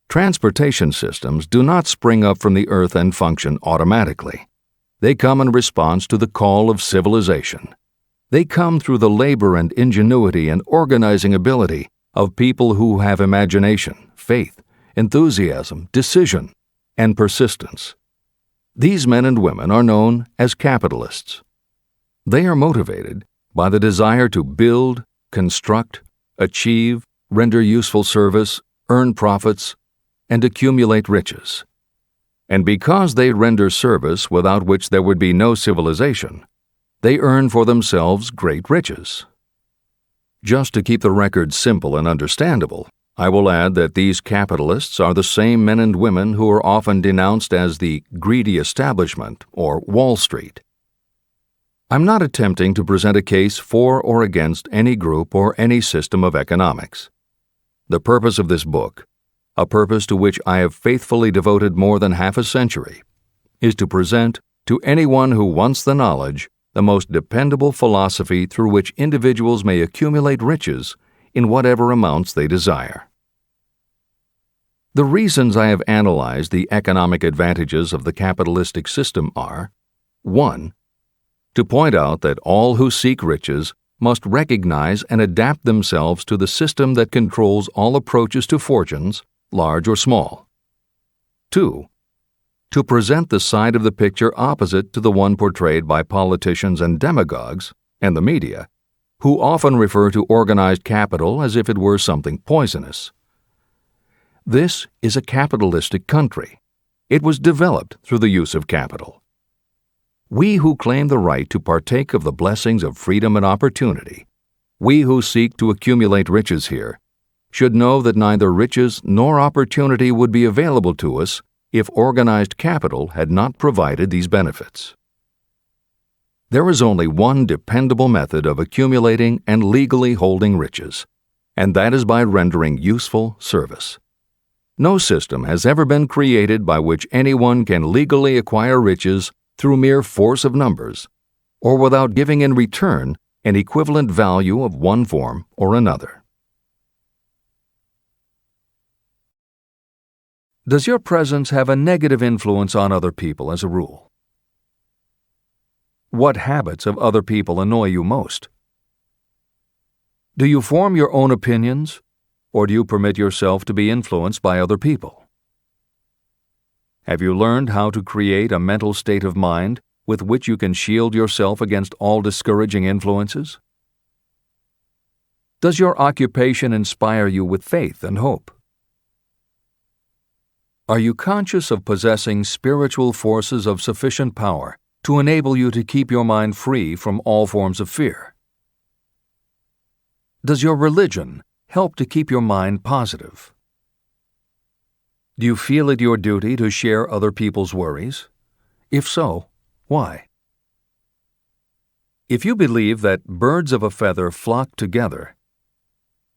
Transportation systems do not spring up from the earth and function automatically. They come in response to the call of civilization. They come through the labor and ingenuity and organizing ability of people who have imagination, faith, enthusiasm, decision, and persistence. These men and women are known as capitalists. They are motivated by the desire to build, construct, achieve, render useful service, earn profits, and accumulate riches. And because they render service without which there would be no civilization, they earn for themselves great riches. Just to keep the record simple and understandable, I will add that these capitalists are the same men and women who are often denounced as the greedy establishment or Wall Street. I'm not attempting to present a case for or against any group or any system of economics. The purpose of this book, a purpose to which I have faithfully devoted more than half a century, is to present to anyone who wants the knowledge the most dependable philosophy through which individuals may accumulate riches in whatever amounts they desire. The reasons I have analyzed the economic advantages of the capitalistic system are: 1. To point out that all who seek riches must recognize and adapt themselves to the system that controls all approaches to fortunes, large or small. 2. To present the side of the picture opposite to the one portrayed by politicians and demagogues, and the media, who often refer to organized capital as if it were something poisonous. This is a capitalistic country. It was developed through the use of capital. We who claim the right to partake of the blessings of freedom and opportunity, we who seek to accumulate riches here, should know that neither riches nor opportunity would be available to us if organized capital had not provided these benefits. There is only one dependable method of accumulating and legally holding riches, and that is by rendering useful service. No system has ever been created by which anyone can legally acquire riches through mere force of numbers, or without giving in return an equivalent value of one form or another. Does your presence have a negative influence on other people as a rule? What habits of other people annoy you most? Do you form your own opinions, or do you permit yourself to be influenced by other people? Have you learned how to create a mental state of mind with which you can shield yourself against all discouraging influences? Does your occupation inspire you with faith and hope? Are you conscious of possessing spiritual forces of sufficient power to enable you to keep your mind free from all forms of fear? Does your religion help to keep your mind positive? Do you feel it your duty to share other people's worries? If so, why? If you believe that birds of a feather flock together,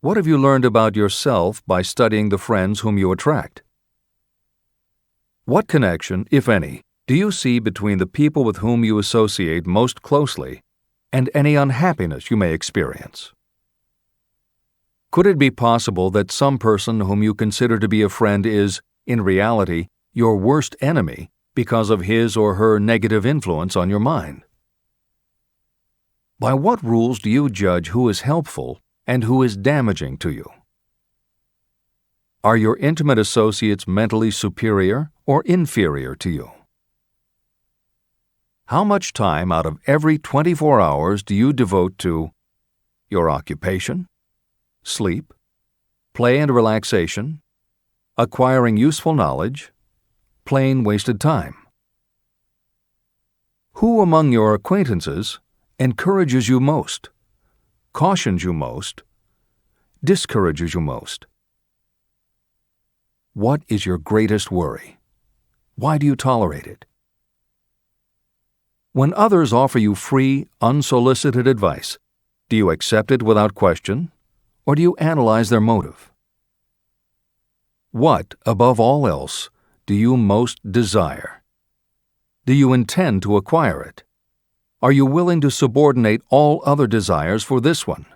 what have you learned about yourself by studying the friends whom you attract? What connection, if any, do you see between the people with whom you associate most closely and any unhappiness you may experience? Could it be possible that some person whom you consider to be a friend is, in reality, your worst enemy because of his or her negative influence on your mind? By what rules do you judge who is helpful and who is damaging to you? Are your intimate associates mentally superior or inferior to you? How much time out of every 24 hours do you devote to your occupation, sleep, play and relaxation, acquiring useful knowledge, plain wasted time? Who among your acquaintances encourages you most? cautions you most, discourages you most? What is your greatest worry? Why do you tolerate it? When others offer you free, unsolicited advice, do you accept it without question, or do you analyze their motive? What, above all else, do you most desire? Do you intend to acquire it? Are you willing to subordinate all other desires for this one?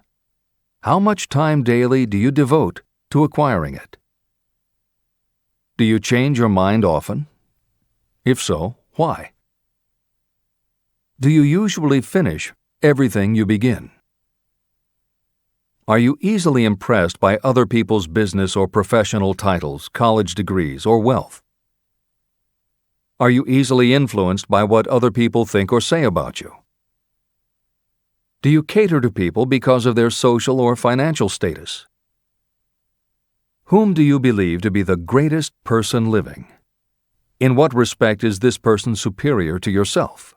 How much time daily do you devote to acquiring it? Do you change your mind often? If so, why? Do you usually finish everything you begin? Are you easily impressed by other people's business or professional titles, college degrees, or wealth? Are you easily influenced by what other people think or say about you? Do you cater to people because of their social or financial status? Whom do you believe to be the greatest person living? In what respect is this person superior to yourself?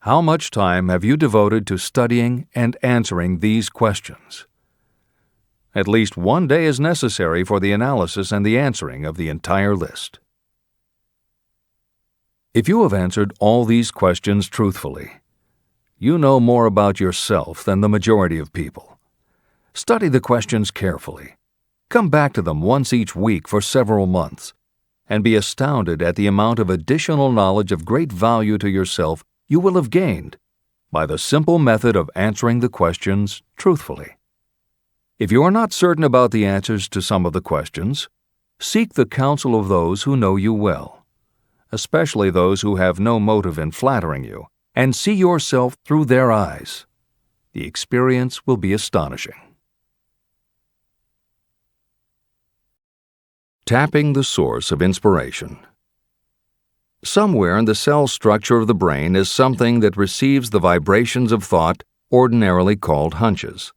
How much time have you devoted to studying and answering these questions? At least one day is necessary for the analysis and the answering of the entire list. If you have answered all these questions truthfully, you know more about yourself than the majority of people. Study the questions carefully. Come back to them once each week for several months, and be astounded at the amount of additional knowledge of great value to yourself you will have gained by the simple method of answering the questions truthfully. If you are not certain about the answers to some of the questions, seek the counsel of those who know you well, especially those who have no motive in flattering you, and see yourself through their eyes. The experience will be astonishing. Tapping the source of inspiration. Somewhere in the cell structure of the brain is something that receives the vibrations of thought ordinarily called hunches.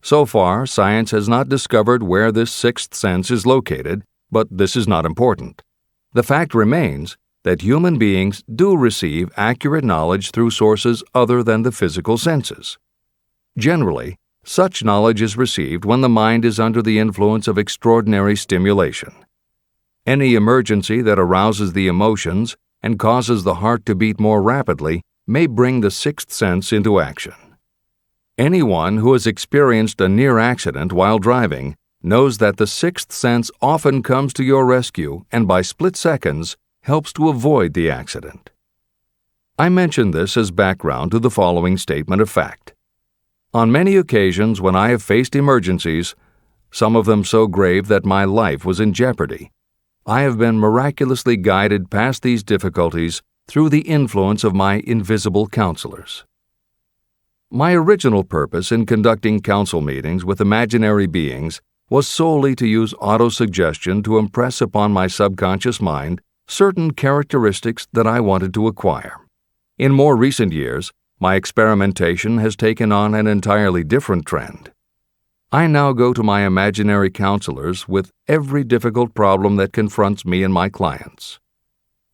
So far, science has not discovered where this sixth sense is located, but this is not important. The fact remains that human beings do receive accurate knowledge through sources other than the physical senses. Generally, such knowledge is received when the mind is under the influence of extraordinary stimulation. Any emergency that arouses the emotions and causes the heart to beat more rapidly may bring the sixth sense into action. Anyone who has experienced a near accident while driving knows that the sixth sense often comes to your rescue and by split seconds helps to avoid the accident. I mention this as background to the following statement of fact. On many occasions when I have faced emergencies, some of them so grave that my life was in jeopardy, I have been miraculously guided past these difficulties through the influence of my invisible counselors. My original purpose in conducting council meetings with imaginary beings was solely to use autosuggestion to impress upon my subconscious mind certain characteristics that I wanted to acquire. In more recent years, my experimentation has taken on an entirely different trend. I now go to my imaginary counselors with every difficult problem that confronts me and my clients.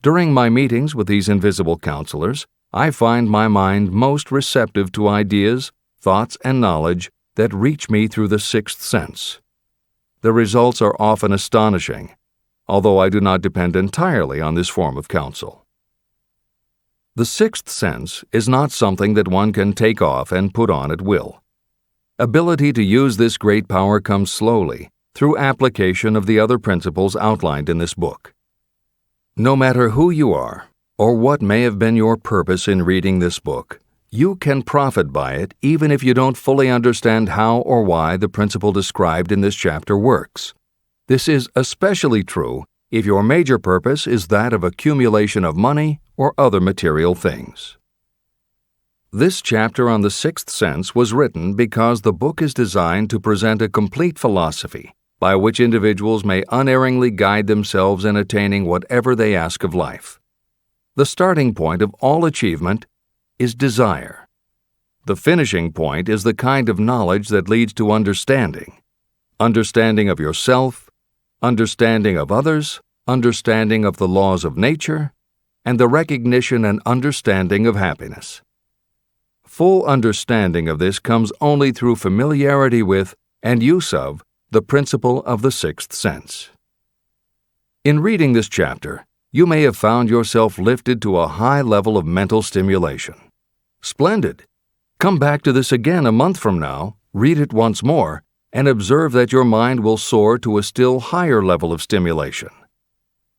During my meetings with these invisible counselors, I find my mind most receptive to ideas, thoughts, and knowledge that reach me through the sixth sense. The results are often astonishing, although I do not depend entirely on this form of counsel. The sixth sense is not something that one can take off and put on at will. Ability to use this great power comes slowly through application of the other principles outlined in this book. No matter who you are, or what may have been your purpose in reading this book, you can profit by it even if you don't fully understand how or why the principle described in this chapter works. This is especially true if your major purpose is that of accumulation of money or other material things. This chapter on the sixth sense was written because the book is designed to present a complete philosophy by which individuals may unerringly guide themselves in attaining whatever they ask of life. The starting point of all achievement is desire. The finishing point is the kind of knowledge that leads to understanding of yourself, understanding of others, understanding of the laws of nature, and the recognition and understanding of happiness. full understanding of this comes only through familiarity with and use of the principle of the sixth sense. In reading this chapter, you may have found yourself lifted to a high level of mental stimulation. Splendid! Come back to this again a month from now, read it once more, and observe that your mind will soar to a still higher level of stimulation.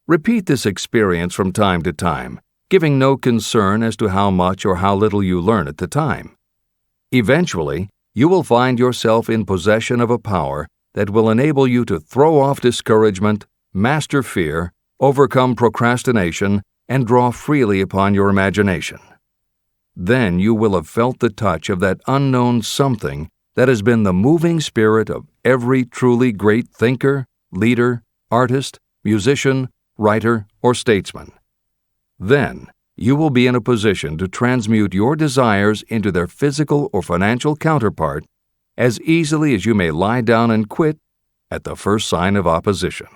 Repeat this experience from time to time, giving no concern as to how much or how little you learn at the time. Eventually, you will find yourself in possession of a power that will enable you to throw off discouragement, master fear, overcome procrastination, and draw freely upon your imagination. Then you will have felt the touch of that unknown something that has been the moving spirit of every truly great thinker, leader, artist, musician, writer, or statesman. Then you will be in a position to transmute your desires into their physical or financial counterpart as easily as you may lie down and quit at the first sign of opposition.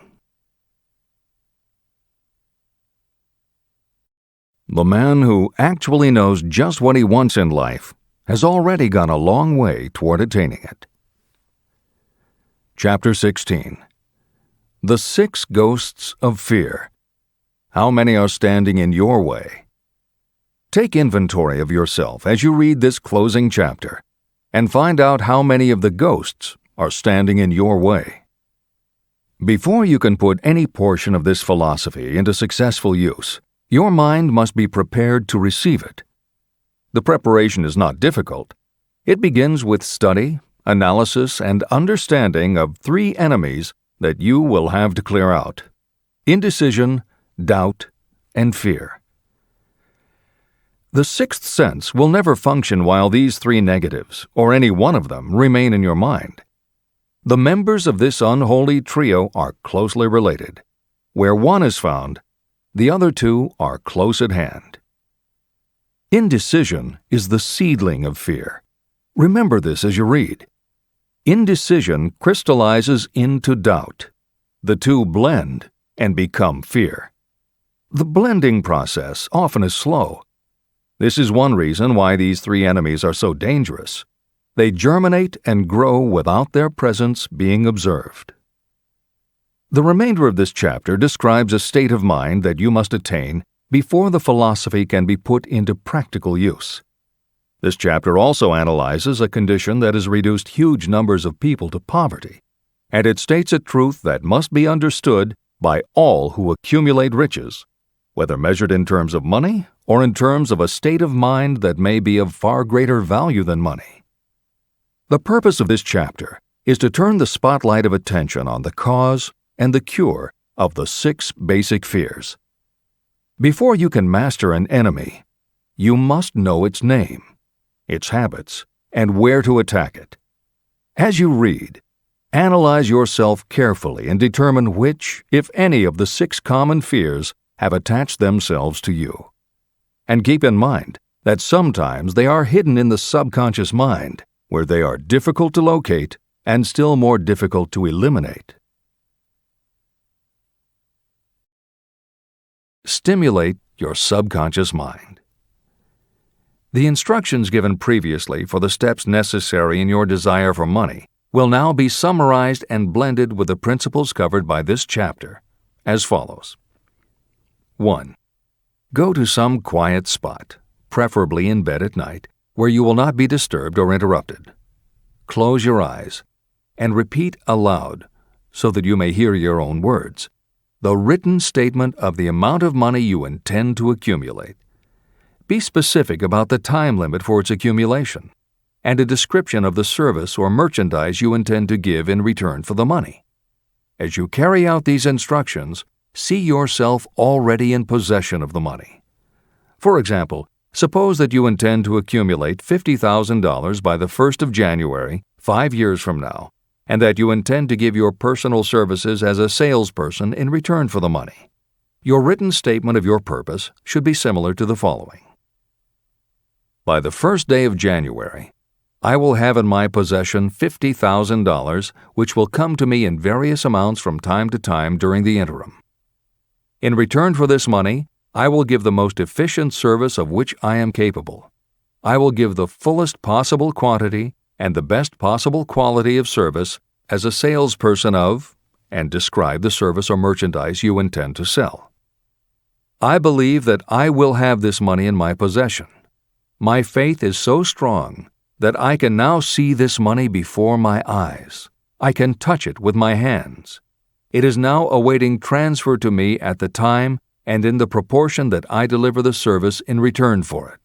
The man who actually knows just what he wants in life has already gone a long way toward attaining it. Chapter 16. The Six Ghosts of Fear. How many are standing in your way? Take inventory of yourself as you read this closing chapter and find out how many of the ghosts are standing in your way. Before you can put any portion of this philosophy into successful use, your mind must be prepared to receive it. The preparation is not difficult. It begins with study, analysis, and understanding of three enemies that you will have to clear out: indecision, doubt, and fear. The sixth sense will never function while these three negatives, or any one of them, remain in your mind. The members of this unholy trio are closely related. Where one is found, the other two are close at hand. Indecision is the seedling of fear. Remember this as you read. Indecision crystallizes into doubt. The two blend and become fear. The blending process often is slow. This is one reason why these three enemies are so dangerous. They germinate and grow without their presence being observed. The remainder of this chapter describes a state of mind that you must attain before the philosophy can be put into practical use. This chapter also analyzes a condition that has reduced huge numbers of people to poverty, and it states a truth that must be understood by all who accumulate riches, whether measured in terms of money or in terms of a state of mind that may be of far greater value than money. The purpose of this chapter is to turn the spotlight of attention on the cause and the cure of the six basic fears. Before you can master an enemy, you must know its name, its habits, and where to attack it. As you read, analyze yourself carefully and determine which, if any, of the six common fears have attached themselves to you. And keep in mind that sometimes they are hidden in the subconscious mind, where they are difficult to locate and still more difficult to eliminate. Stimulate your subconscious mind. The instructions given previously for the steps necessary in your desire for money will now be summarized and blended with the principles covered by this chapter, as follows. 1. Go to some quiet spot, preferably in bed at night, where you will not be disturbed or interrupted. Close your eyes and repeat aloud, so that you may hear your own words, the written statement of the amount of money you intend to accumulate. Be specific about the time limit for its accumulation, and a description of the service or merchandise you intend to give in return for the money. As you carry out these instructions, see yourself already in possession of the money. For example, suppose that you intend to accumulate $50,000 by the 1st of January, 5 years from now, and that you intend to give your personal services as a salesperson in return for the money. Your written statement of your purpose should be similar to the following. By the 1st day of January, I will have in my possession $50,000, which will come to me in various amounts from time to time during the interim. In return for this money, I will give the most efficient service of which I am capable. I will give the fullest possible quantity and the best possible quality of service as a salesperson of, and describe the service or merchandise you intend to sell. I believe that I will have this money in my possession. My faith is so strong that I can now see this money before my eyes. I can touch it with my hands. It is now awaiting transfer to me at the time and in the proportion that I deliver the service in return for it.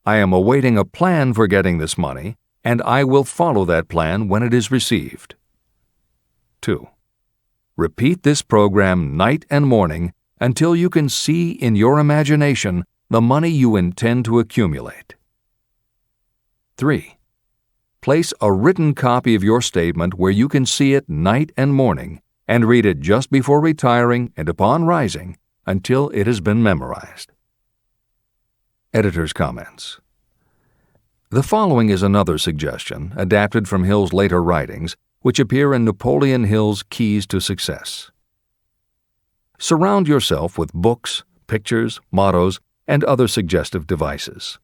I am awaiting a plan for getting this money, and I will follow that plan when it is received. 2. Repeat this program night and morning until you can see in your imagination the money you intend to accumulate. 3. Place a written copy of your statement where you can see it night and morning and read it just before retiring and upon rising until it has been memorized. Editor's comments. The following is another suggestion adapted from Hill's later writings, which appear in Napoleon Hill's Keys to Success. Surround yourself with books, pictures, mottos, and other suggestive devices.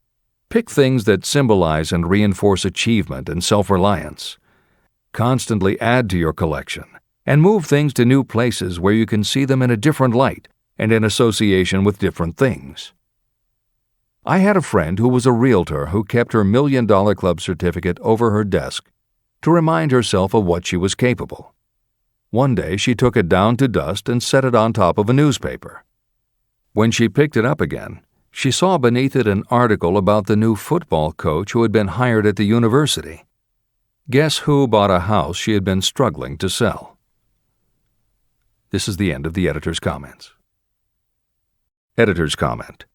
Pick things that symbolize and reinforce achievement and self-reliance. Constantly add to your collection, and move things to new places where you can see them in a different light and in association with different things. I had a friend who was a realtor who kept her $1 Million Club certificate over her desk to remind herself of what she was capable. One day she took it down to dust and set it on top of a newspaper. When she picked it up again, she saw beneath it an article about the new football coach who had been hired at the university. Guess who bought a house she had been struggling to sell? This is the end of the editor's comments. Editor's comment.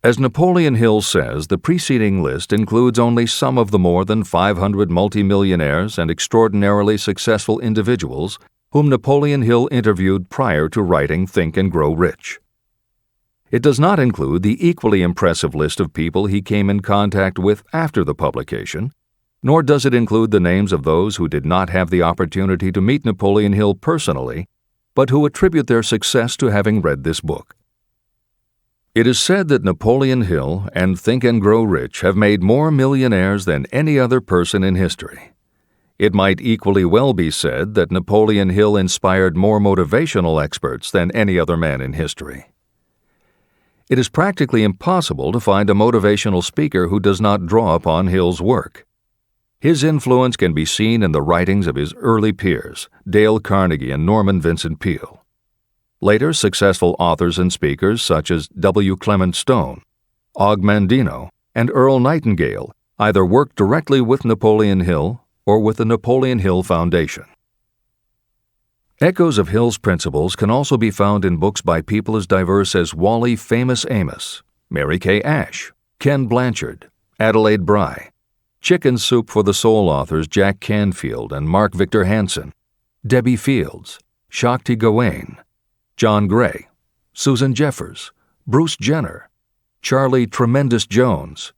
As Napoleon Hill says, the preceding list includes only some of the more than 500 multimillionaires and extraordinarily successful individuals whom Napoleon Hill interviewed prior to writing Think and Grow Rich. It does not include the equally impressive list of people he came in contact with after the publication, nor does it include the names of those who did not have the opportunity to meet Napoleon Hill personally, but who attribute their success to having read this book. It is said that Napoleon Hill and Think and Grow Rich have made more millionaires than any other person in history. It might equally well be said that Napoleon Hill inspired more motivational experts than any other man in history. It is practically impossible to find a motivational speaker who does not draw upon Hill's work. His influence can be seen in the writings of his early peers, Dale Carnegie and Norman Vincent Peale. Later, successful authors and speakers such as W. Clement Stone, Og Mandino, and Earl Nightingale either worked directly with Napoleon Hill or with the Napoleon Hill Foundation. Echoes of Hill's principles can also be found in books by people as diverse as Wally Famous Amos, Mary Kay Ash, Ken Blanchard, Adelaide Bry, Chicken Soup for the Soul authors Jack Canfield and Mark Victor Hansen, Debbie Fields, Shakti Gawain, John Gray, Susan Jeffers, Bruce Jenner, Charlie Tremendous Jones,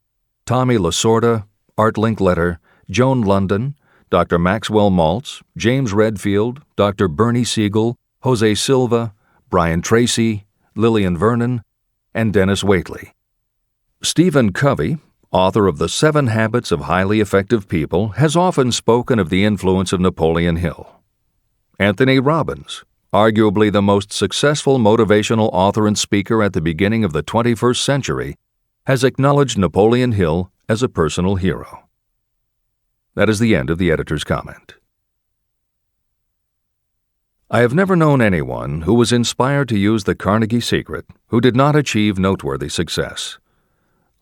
Tommy Lasorda, Art Linkletter, Joan London, Dr. Maxwell Maltz, James Redfield, Dr. Bernie Siegel, Jose Silva, Brian Tracy, Lillian Vernon, and Dennis Waitley. Stephen Covey, author of The 7 Habits of Highly Effective People, has often spoken of the influence of Napoleon Hill. Anthony Robbins, arguably the most successful motivational author and speaker at the beginning of the 21st century, has acknowledged Napoleon Hill as a personal hero. That is the end of the editor's comment. I have never known anyone who was inspired to use the Carnegie secret who did not achieve noteworthy success.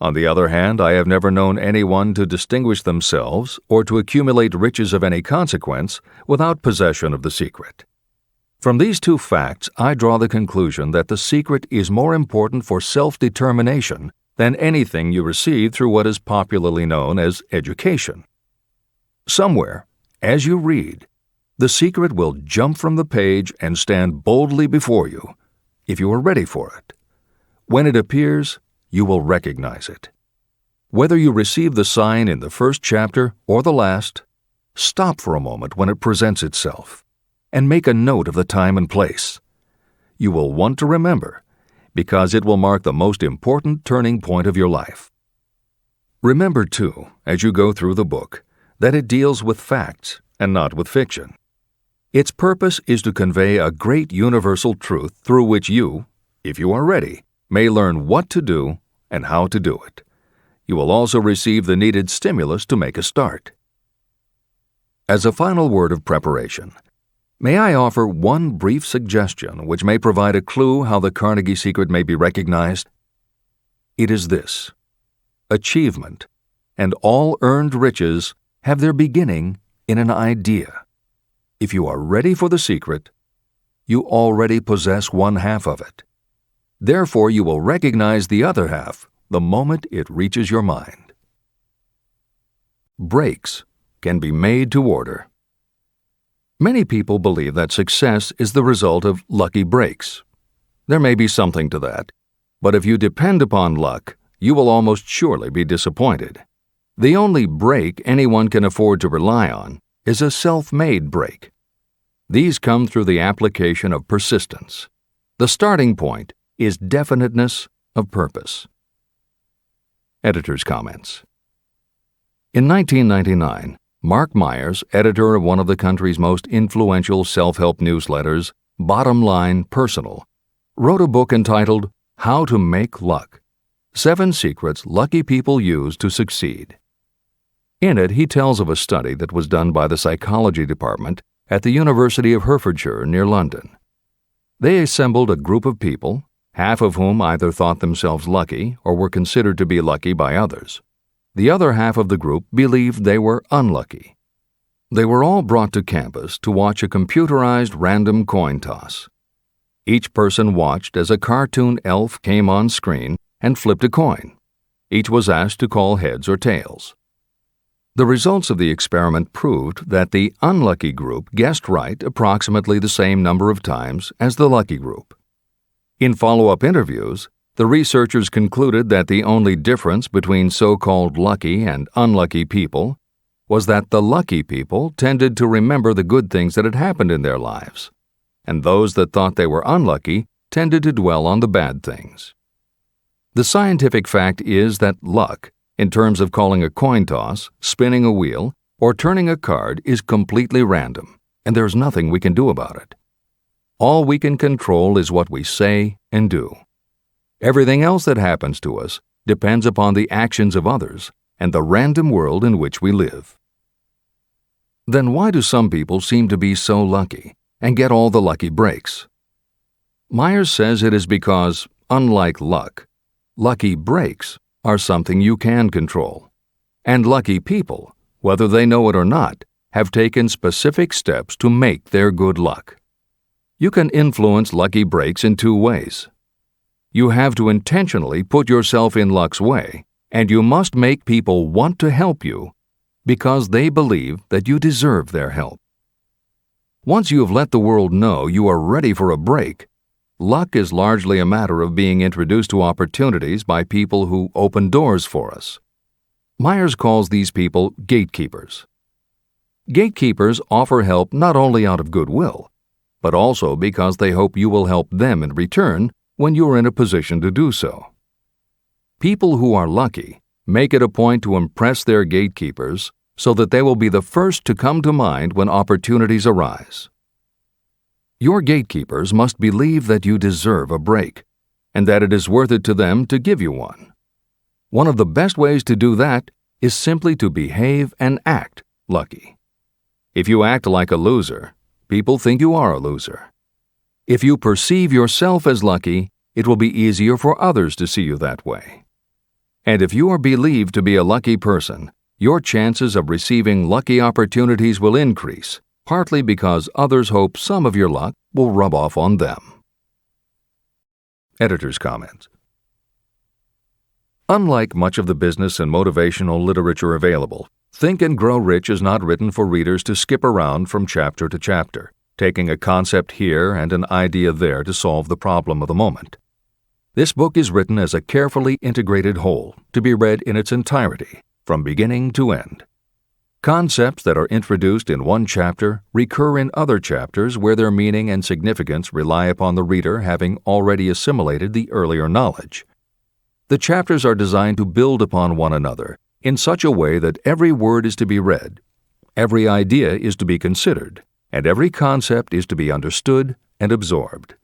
On the other hand, I have never known anyone to distinguish themselves or to accumulate riches of any consequence without possession of the secret. From these two facts, I draw the conclusion that the secret is more important for self-determination than anything you receive through what is popularly known as education. Somewhere, as you read, the secret will jump from the page and stand boldly before you, if you are ready for it. When it appears, you will recognize it. Whether you receive the sign in the first chapter or the last, stop for a moment when it presents itself, and make a note of the time and place. You will want to remember, because it will mark the most important turning point of your life. Remember, too, as you go through the book, that it deals with facts and not with fiction. Its purpose is to convey a great universal truth through which you, if you are ready, may learn what to do and how to do it. You will also receive the needed stimulus to make a start. As a final word of preparation, may I offer one brief suggestion which may provide a clue how the Carnegie secret may be recognized? It is this: achievement and all earned riches have their beginning in an idea. If you are ready for the secret, you already possess one half of it. Therefore, you will recognize the other half the moment it reaches your mind. Breaks can be made to order. Many people believe that success is the result of lucky breaks. There may be something to that, but if you depend upon luck, you will almost surely be disappointed. The only break anyone can afford to rely on is a self-made break. These come through the application of persistence. The starting point is definiteness of purpose. Editor's comments. In 1999, Mark Myers, editor of one of the country's most influential self-help newsletters, Bottom Line Personal, wrote a book entitled How to Make Luck: 7 Secrets Lucky People Use to Succeed. In it, he tells of a study that was done by the psychology department at the University of Hertfordshire near London. They assembled a group of people, half of whom either thought themselves lucky or were considered to be lucky by others. The other half of the group believed they were unlucky. They were all brought to campus to watch a computerized random coin toss. Each person watched as a cartoon elf came on screen and flipped a coin. Each was asked to call heads or tails. The results of the experiment proved that the unlucky group guessed right approximately the same number of times as the lucky group. In follow-up interviews, the researchers concluded that the only difference between so-called lucky and unlucky people was that the lucky people tended to remember the good things that had happened in their lives, and those that thought they were unlucky tended to dwell on the bad things. The scientific fact is that luck, in terms of calling a coin toss, spinning a wheel, or turning a card, is completely random, and there's nothing we can do about it. All we can control is what we say and do. Everything else that happens to us depends upon the actions of others and the random world in which we live. Then why do some people seem to be so lucky and get all the lucky breaks? Myers says it is because, unlike luck, lucky breaks are something you can control, and lucky people, whether they know it or not, have taken specific steps to make their good luck. You can influence lucky breaks in 2 ways. You have to intentionally put yourself in luck's way, and you must make people want to help you because they believe that you deserve their help. Once you have let the world know you are ready for a break, luck is largely a matter of being introduced to opportunities by people who open doors for us. Myers calls these people gatekeepers. Gatekeepers offer help not only out of goodwill, but also because they hope you will help them in return when you are in a position to do so. People who are lucky make it a point to impress their gatekeepers so that they will be the first to come to mind when opportunities arise. Your gatekeepers must believe that you deserve a break, and that it is worth it to them to give you one. One of the best ways to do that is simply to behave and act lucky. If you act like a loser, people think you are a loser. If you perceive yourself as lucky, it will be easier for others to see you that way. And if you are believed to be a lucky person, your chances of receiving lucky opportunities will increase, partly because others hope some of your luck will rub off on them. Editor's comments. Unlike much of the business and motivational literature available, Think and Grow Rich is not written for readers to skip around from chapter to chapter, taking a concept here and an idea there to solve the problem of the moment. This book is written as a carefully integrated whole, to be read in its entirety, from beginning to end. Concepts that are introduced in one chapter recur in other chapters where their meaning and significance rely upon the reader having already assimilated the earlier knowledge. The chapters are designed to build upon one another in such a way that every word is to be read, every idea is to be considered, and every concept is to be understood and absorbed.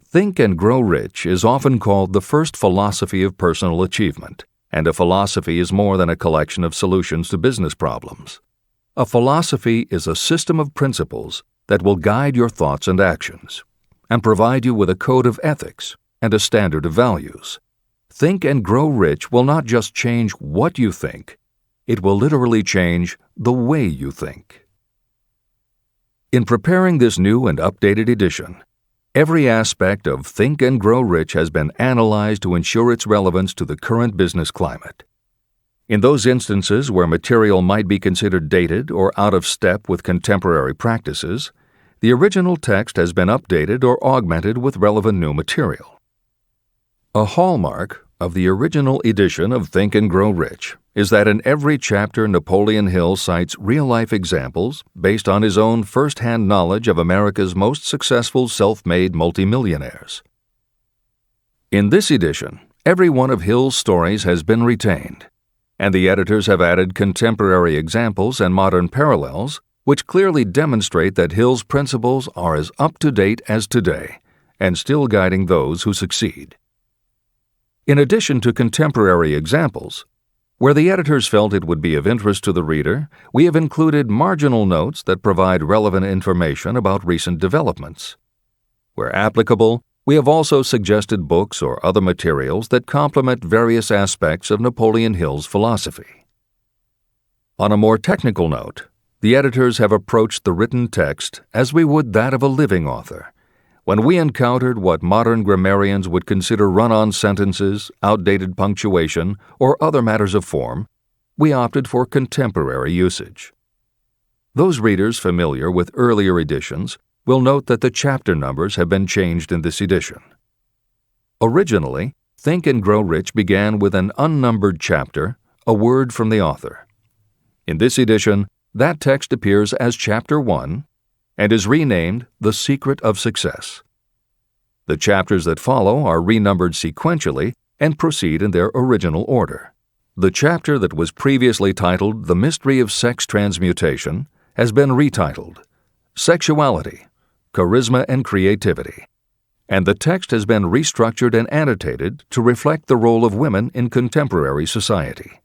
Think and Grow Rich is often called the first philosophy of personal achievement, and a philosophy is more than a collection of solutions to business problems. A philosophy is a system of principles that will guide your thoughts and actions, and provide you with a code of ethics and a standard of values. Think and Grow Rich will not just change what you think, it will literally change the way you think. In preparing this new and updated edition, every aspect of Think and Grow Rich has been analyzed to ensure its relevance to the current business climate. In those instances where material might be considered dated or out of step with contemporary practices, the original text has been updated or augmented with relevant new material. A hallmark of the original edition of Think and Grow Rich is that in every chapter Napoleon Hill cites real-life examples based on his own first-hand knowledge of America's most successful self-made multimillionaires. In this edition, every one of Hill's stories has been retained, and the editors have added contemporary examples and modern parallels which clearly demonstrate that Hill's principles are as up-to-date as today and still guiding those who succeed. In addition to contemporary examples, where the editors felt it would be of interest to the reader, we have included marginal notes that provide relevant information about recent developments. Where applicable, we have also suggested books or other materials that complement various aspects of Napoleon Hill's philosophy. On a more technical note, the editors have approached the written text as we would that of a living author. When we encountered what modern grammarians would consider run-on sentences, outdated punctuation, or other matters of form, we opted for contemporary usage. Those readers familiar with earlier editions will note that the chapter numbers have been changed in this edition. Originally, Think and Grow Rich began with an unnumbered chapter, a word from the author. In this edition, that text appears as Chapter 1 and is renamed The Secret of Success. The chapters that follow are renumbered sequentially and proceed in their original order. The chapter that was previously titled The Mystery of Sex Transmutation has been retitled Sexuality, Charisma and Creativity, and the text has been restructured and annotated to reflect the role of women in contemporary society.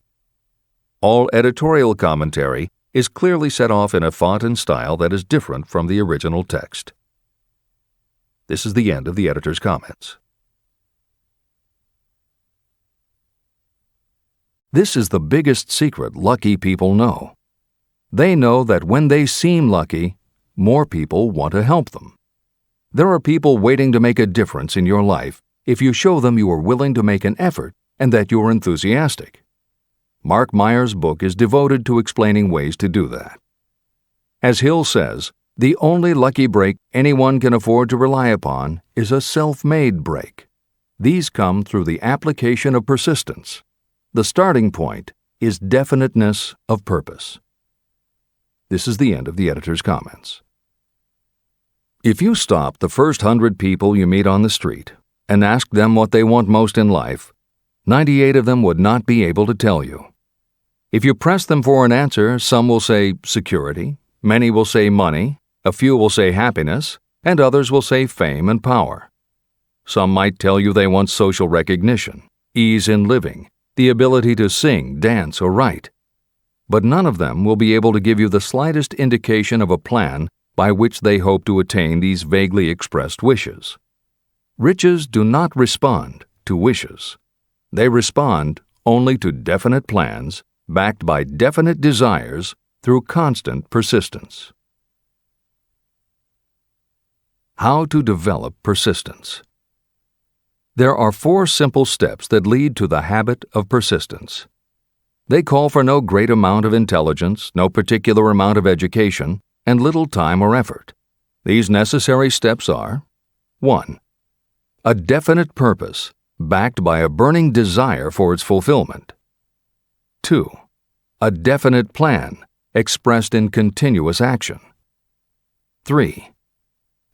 All editorial commentary is clearly set off in a font and style that is different from the original text. This is the end of the editor's comments. This is the biggest secret lucky people know. They know that when they seem lucky, more people want to help them. There are people waiting to make a difference in your life if you show them you are willing to make an effort and that you are enthusiastic. Mark Meyer's book is devoted to explaining ways to do that. As Hill says, the only lucky break anyone can afford to rely upon is a self-made break. These come through the application of persistence. The starting point is definiteness of purpose. This is the end of the editor's comments. If you stop the first 100 people you meet on the street and ask them what they want most in life, 98 of them would not be able to tell you. If you press them for an answer, some will say security, many will say money, a few will say happiness, and others will say fame and power. Some might tell you they want social recognition, ease in living, the ability to sing, dance, or write. But none of them will be able to give you the slightest indication of a plan by which they hope to attain these vaguely expressed wishes. Riches do not respond to wishes. They respond only to definite plans backed by definite desires through constant persistence. How to develop persistence. There are 4 simple steps that lead to the habit of persistence. They call for no great amount of intelligence, no particular amount of education, and little time or effort. These necessary steps are: 1. A definite purpose, backed by a burning desire for its fulfillment. 2. A definite plan, expressed in continuous action. 3.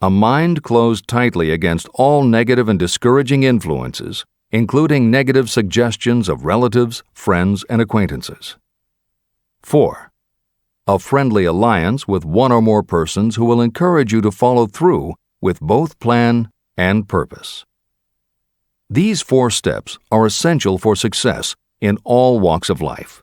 A mind closed tightly against all negative and discouraging influences, including negative suggestions of relatives, friends, and acquaintances. 4. A friendly alliance with one or more persons who will encourage you to follow through with both plan and purpose. These 4 steps are essential for success in all walks of life.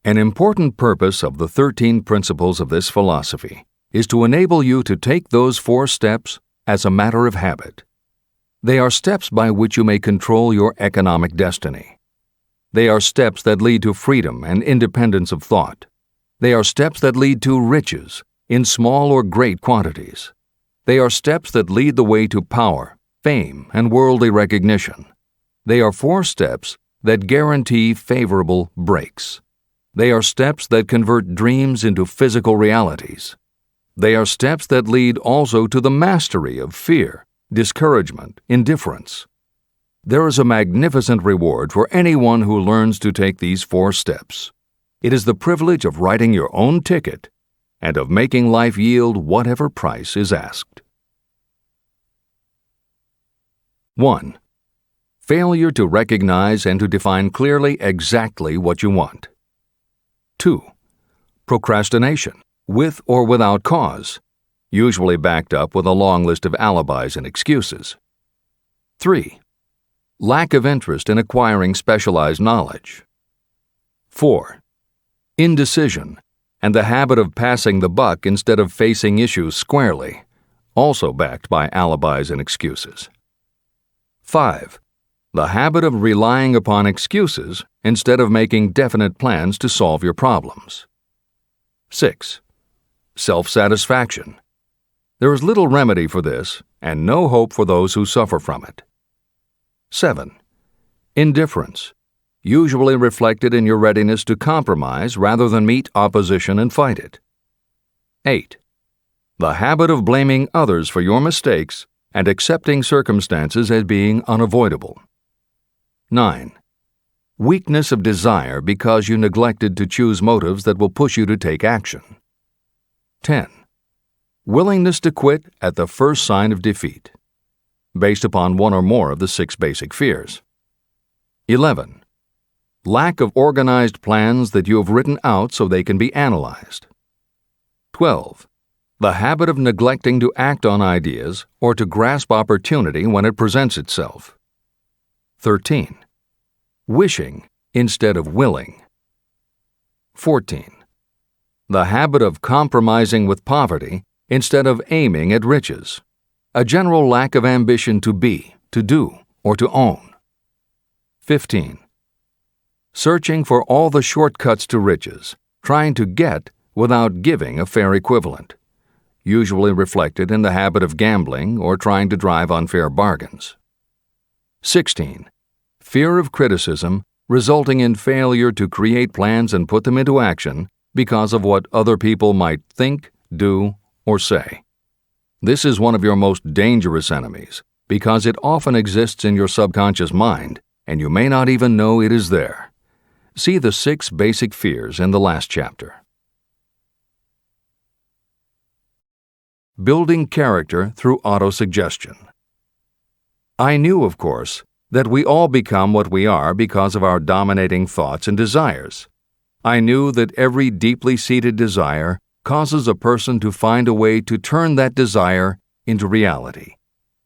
An important purpose of the 13 principles of this philosophy is to enable you to take those 4 steps as a matter of habit. They are steps by which you may control your economic destiny. They are steps that lead to freedom and independence of thought. They are steps that lead to riches in small or great quantities. They are steps that lead the way to power, fame, and worldly recognition. They are 4 steps that guarantee favorable breaks. They are steps that convert dreams into physical realities. They are steps that lead also to the mastery of fear, discouragement, indifference. There is a magnificent reward for anyone who learns to take these 4 steps. It is the privilege of writing your own ticket and of making life yield whatever price is asked. 1. Failure to recognize and to define clearly exactly what you want. 2. Procrastination, with or without cause, usually backed up with a long list of alibis and excuses. 3. Lack of interest in acquiring specialized knowledge. 4. Indecision, and the habit of passing the buck instead of facing issues squarely, also backed by alibis and excuses. 5. The habit of relying upon excuses instead of making definite plans to solve your problems. 6. Self-satisfaction. There is little remedy for this and no hope for those who suffer from it. 7. Indifference, usually reflected in your readiness to compromise rather than meet opposition and fight it. 8. The habit of blaming others for your mistakes and accepting circumstances as being unavoidable. 9. Weakness of desire because you neglected to choose motives that will push you to take action. 10. Willingness to quit at the first sign of defeat, based upon one or more of the 6 basic fears. 11. Lack of organized plans that you have written out so they can be analyzed. 12. The habit of neglecting to act on ideas or to grasp opportunity when it presents itself. 13. Wishing instead of willing. 14. The habit of compromising with poverty instead of aiming at riches. A general lack of ambition to be, to do, or to own. 15. Searching for all the shortcuts to riches, trying to get without giving a fair equivalent, usually reflected in the habit of gambling or trying to drive unfair bargains. 16. Fear of criticism, resulting in failure to create plans and put them into action because of what other people might think, do, or say. This is one of your most dangerous enemies because it often exists in your subconscious mind and you may not even know it is there. See the 6 basic fears in the last chapter. Building character through autosuggestion. I knew, of course, that we all become what we are because of our dominating thoughts and desires. I knew that every deeply seated desire causes a person to find a way to turn that desire into reality.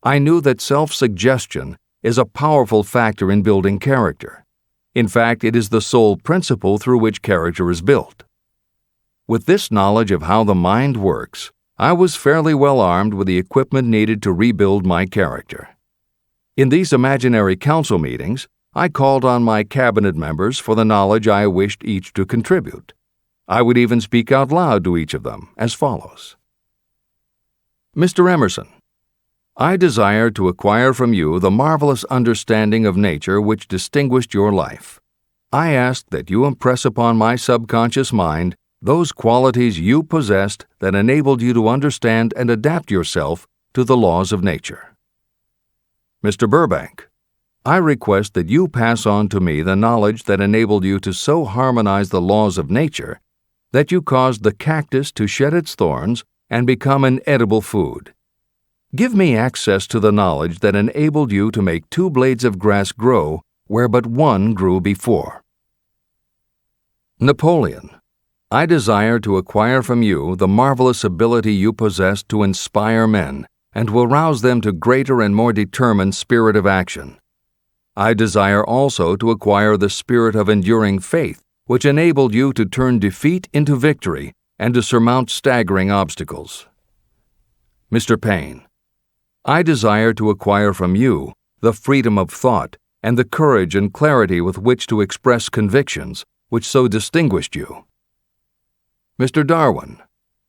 I knew that self-suggestion is a powerful factor in building character. In fact, it is the sole principle through which character is built. With this knowledge of how the mind works, I was fairly well armed with the equipment needed to rebuild my character. In these imaginary council meetings, I called on my cabinet members for the knowledge I wished each to contribute. I would even speak out loud to each of them as follows. Mr. Emerson, I desire to acquire from you the marvelous understanding of nature which distinguished your life. I ask that you impress upon my subconscious mind those qualities you possessed that enabled you to understand and adapt yourself to the laws of nature. Mr. Burbank, I request that you pass on to me the knowledge that enabled you to so harmonize the laws of nature that you caused the cactus to shed its thorns and become an edible food. Give me access to the knowledge that enabled you to make 2 blades of grass grow where but one grew before. Napoleon, I desire to acquire from you the marvelous ability you possess to inspire men and will rouse them to greater and more determined spirit of action. I desire also to acquire the spirit of enduring faith, which enabled you to turn defeat into victory and to surmount staggering obstacles. Mr. Payne, I desire to acquire from you the freedom of thought and the courage and clarity with which to express convictions which so distinguished you. Mr. Darwin,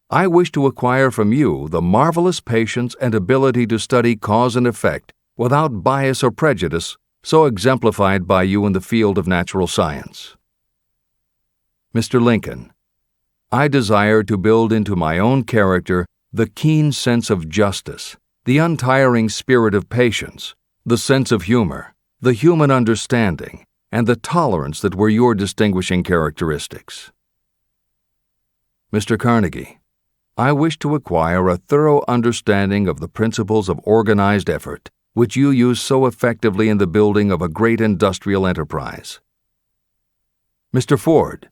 I wish to acquire from you the marvelous patience and ability to study cause and effect without bias or prejudice so exemplified by you in the field of natural science. Mr. Lincoln, I desire to build into my own character the keen sense of justice, the untiring spirit of patience, the sense of humor, the human understanding, and the tolerance that were your distinguishing characteristics. Mr. Carnegie, I wish to acquire a thorough understanding of the principles of organized effort, which you use so effectively in the building of a great industrial enterprise. Mr. Ford,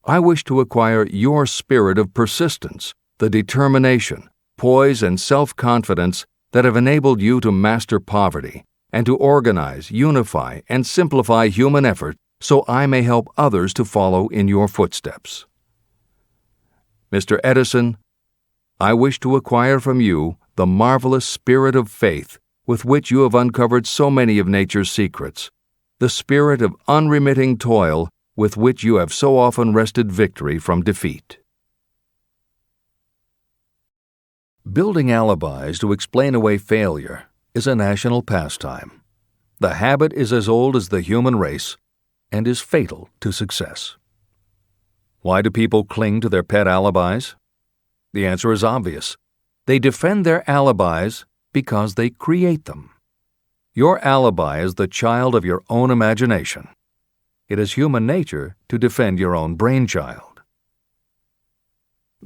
I wish to acquire your spirit of persistence, the determination, poise, and self-confidence that have enabled you to master poverty and to organize, unify, and simplify human effort so I may help others to follow in your footsteps. Mr. Edison, I wish to acquire from you the marvelous spirit of faith with which you have uncovered so many of nature's secrets, the spirit of unremitting toil with which you have so often wrested victory from defeat. Building alibis to explain away failure is a national pastime. The habit is as old as the human race and is fatal to success. Why do people cling to their pet alibis? The answer is obvious. They defend their alibis because they create them. Your alibi is the child of your own imagination. It is human nature to defend your own brainchild.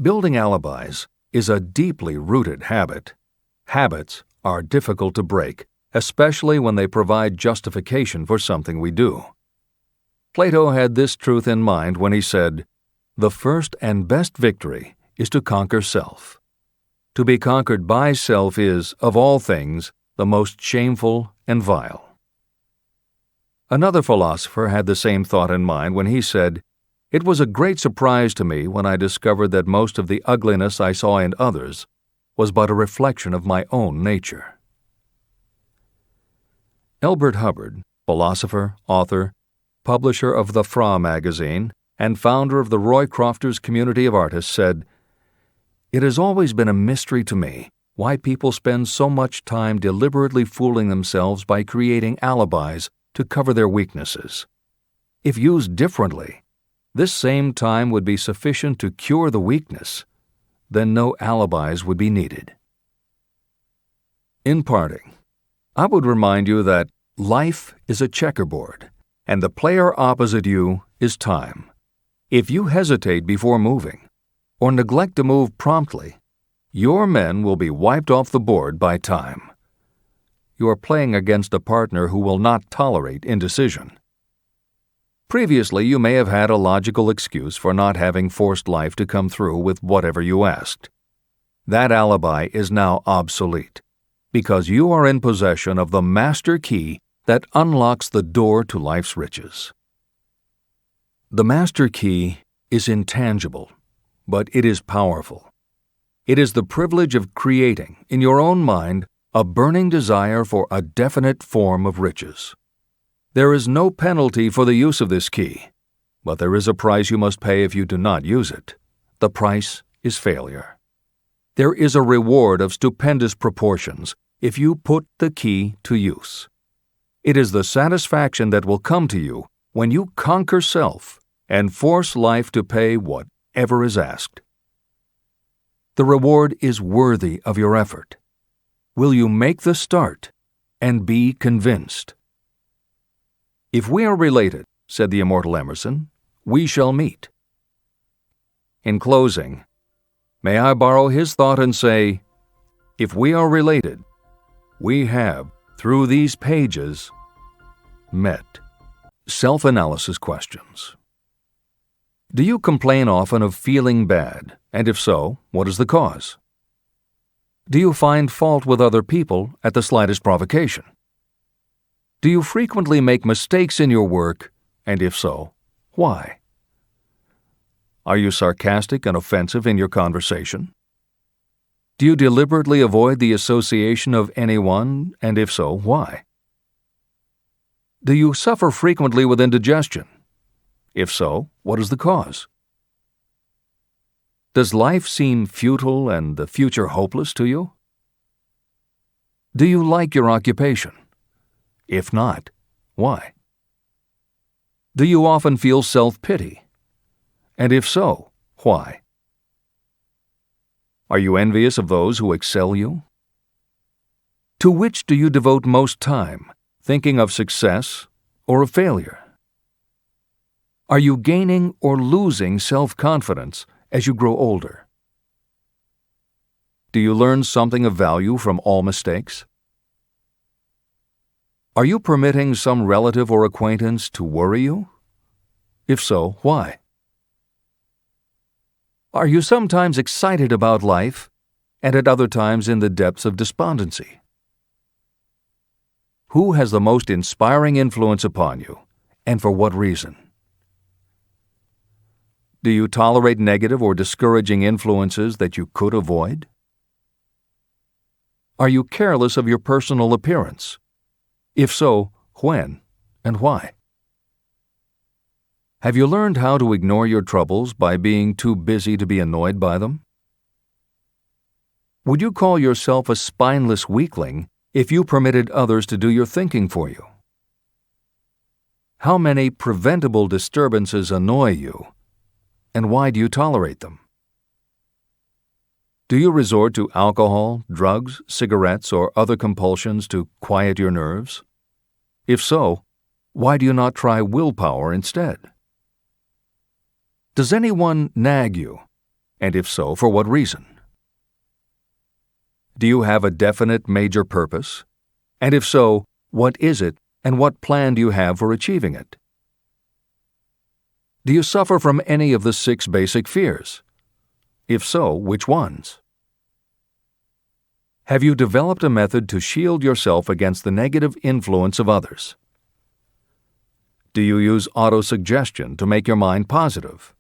Building alibis is a deeply rooted habit. Habits are difficult to break, especially when they provide justification for something we do. Plato had this truth in mind when he said, "The first and best victory is to conquer self. To be conquered by self is, of all things, the most shameful and vile." Another philosopher had the same thought in mind when he said, "It was a great surprise to me when I discovered that most of the ugliness I saw in others was but a reflection of my own nature." Elbert Hubbard, philosopher, author, publisher of the Fra magazine, and founder of the Roycrofters Community of Artists, said, "It has always been a mystery to me why people spend so much time deliberately fooling themselves by creating alibis to cover their weaknesses. If used differently, this same time would be sufficient to cure the weakness. Then no alibis would be needed." In parting, I would remind you that life is a checkerboard, and the player opposite you is time. If you hesitate before moving, or neglect to move promptly, your men will be wiped off the board by time. You are playing against a partner who will not tolerate indecision. Previously, you may have had a logical excuse for not having forced life to come through with whatever you asked. That alibi is now obsolete, because you are in possession of the master key that unlocks the door to life's riches. The master key is intangible, but it is powerful. It is the privilege of creating, in your own mind, a burning desire for a definite form of riches. There is no penalty for the use of this key, but there is a price you must pay if you do not use it. The price is failure. There is a reward of stupendous proportions if you put the key to use. It is the satisfaction that will come to you when you conquer self and force life to pay whatever is asked. The reward is worthy of your effort. Will you make the start and be convinced? "If we are related," said the immortal Emerson, "we shall meet." In closing, may I borrow his thought and say, If we are related, we have, through these pages, met. Self-analysis questions. Do you complain often of feeling bad, and if so, what is the cause? Do you find fault with other people at the slightest provocation? Do you frequently make mistakes in your work, and if so, why? Are you sarcastic and offensive in your conversation? Do you deliberately avoid the association of anyone, and if so, why? Do you suffer frequently with indigestion? If so, what is the cause? Does life seem futile and the future hopeless to you? Do you like your occupation? If not, why? Do you often feel self-pity? And if so, why? Are you envious of those who excel you? To which do you devote most time, thinking of success or of failure? Are you gaining or losing self-confidence as you grow older? Do you learn something of value from all mistakes? Are you permitting some relative or acquaintance to worry you? If so, why? Are you sometimes excited about life, and at other times in the depths of despondency? Who has the most inspiring influence upon you, and for what reason? Do you tolerate negative or discouraging influences that you could avoid? Are you careless of your personal appearance? If so, when and why? Have you learned how to ignore your troubles by being too busy to be annoyed by them? Would you call yourself a spineless weakling if you permitted others to do your thinking for you? How many preventable disturbances annoy you, and why do you tolerate them? Do you resort to alcohol, drugs, cigarettes, or other compulsions to quiet your nerves? If so, why do you not try willpower instead? Does anyone nag you, and if so, for what reason? Do you have a definite major purpose? And if so, what is it, and what plan do you have for achieving it? Do you suffer from any of the 6 basic fears? If so, which ones? Have you developed a method to shield yourself against the negative influence of others? Do you use autosuggestion to make your mind positive?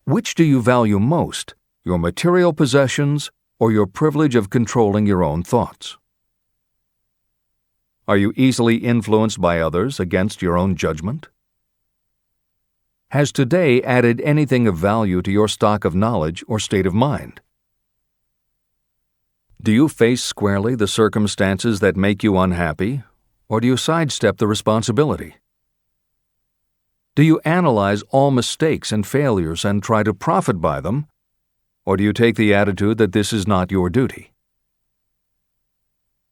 Which do you value most, your material possessions or your privilege of controlling your own thoughts? Are you easily influenced by others against your own judgment? Has today added anything of value to your stock of knowledge or state of mind? Do you face squarely the circumstances that make you unhappy, or do you sidestep the responsibility? Do you analyze all mistakes and failures and try to profit by them, or do you take the attitude that this is not your duty?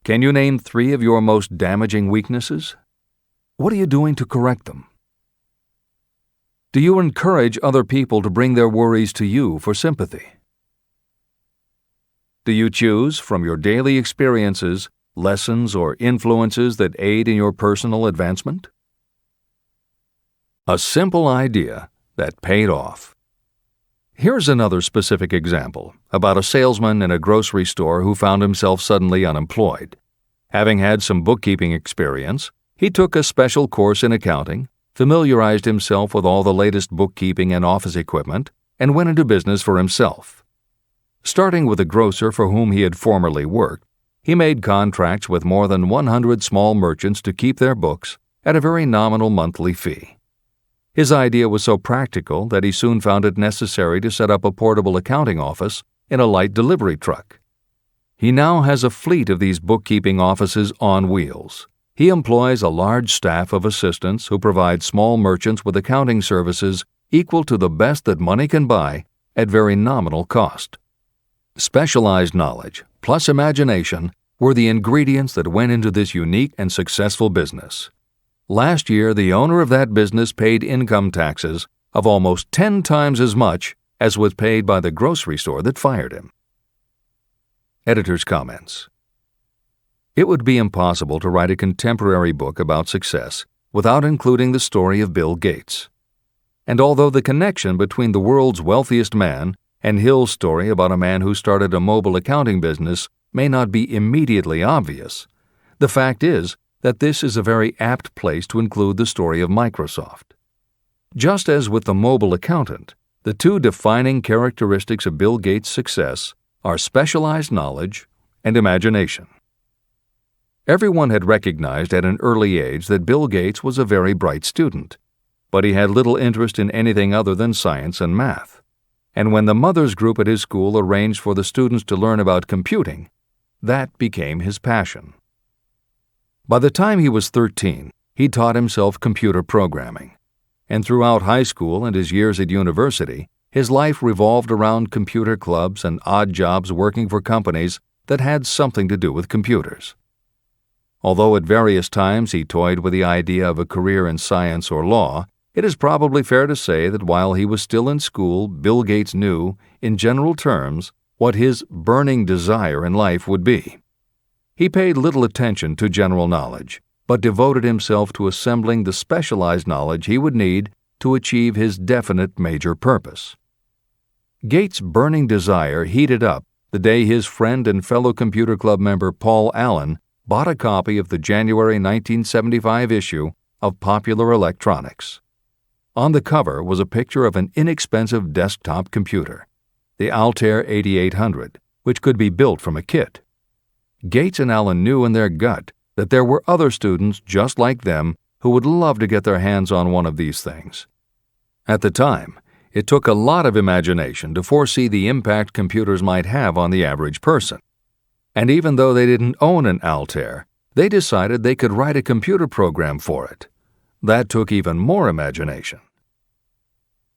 Can you name 3 of your most damaging weaknesses? What are you doing to correct them? Do you encourage other people to bring their worries to you for sympathy? Do you choose, from your daily experiences, lessons or influences that aid in your personal advancement? A simple idea that paid off. Here's another specific example about a salesman in a grocery store who found himself suddenly unemployed. Having had some bookkeeping experience, he took a special course in accounting, familiarized himself with all the latest bookkeeping and office equipment, and went into business for himself. Starting with a grocer for whom he had formerly worked, he made contracts with more than 100 small merchants to keep their books at a very nominal monthly fee. His idea was so practical that he soon found it necessary to set up a portable accounting office in a light delivery truck. He now has a fleet of these bookkeeping offices on wheels. He employs a large staff of assistants who provide small merchants with accounting services equal to the best that money can buy at very nominal cost. Specialized knowledge plus imagination were the ingredients that went into this unique and successful business. Last year, the owner of that business paid income taxes of almost 10 times as much as was paid by the grocery store that fired him. Editor's comments. It would be impossible to write a contemporary book about success without including the story of Bill Gates. And although the connection between the world's wealthiest man and Hill's story about a man who started a mobile accounting business may not be immediately obvious, the fact is that this is a very apt place to include the story of Microsoft. Just as with the mobile accountant, the two defining characteristics of Bill Gates' success are specialized knowledge and imagination. Everyone had recognized at an early age that Bill Gates was a very bright student, but he had little interest in anything other than science and math. And when the mothers group at his school arranged for the students to learn about computing, that became his passion. By the time he was 13, he taught himself computer programming, and throughout high school and his years at university, his life revolved around computer clubs and odd jobs working for companies that had something to do with computers. Although at various times he toyed with the idea of a career in science or law, it is probably fair to say that while he was still in school, Bill Gates knew, in general terms, what his burning desire in life would be. He paid little attention to general knowledge, but devoted himself to assembling the specialized knowledge he would need to achieve his definite major purpose. Gates' burning desire heated up the day his friend and fellow computer club member Paul Allen bought a copy of the January 1975 issue of Popular Electronics. On the cover was a picture of an inexpensive desktop computer, the Altair 8800, which could be built from a kit. Gates and Allen knew in their gut that there were other students just like them who would love to get their hands on one of these things. At the time, it took a lot of imagination to foresee the impact computers might have on the average person. And even though they didn't own an Altair, they decided they could write a computer program for it. That took even more imagination.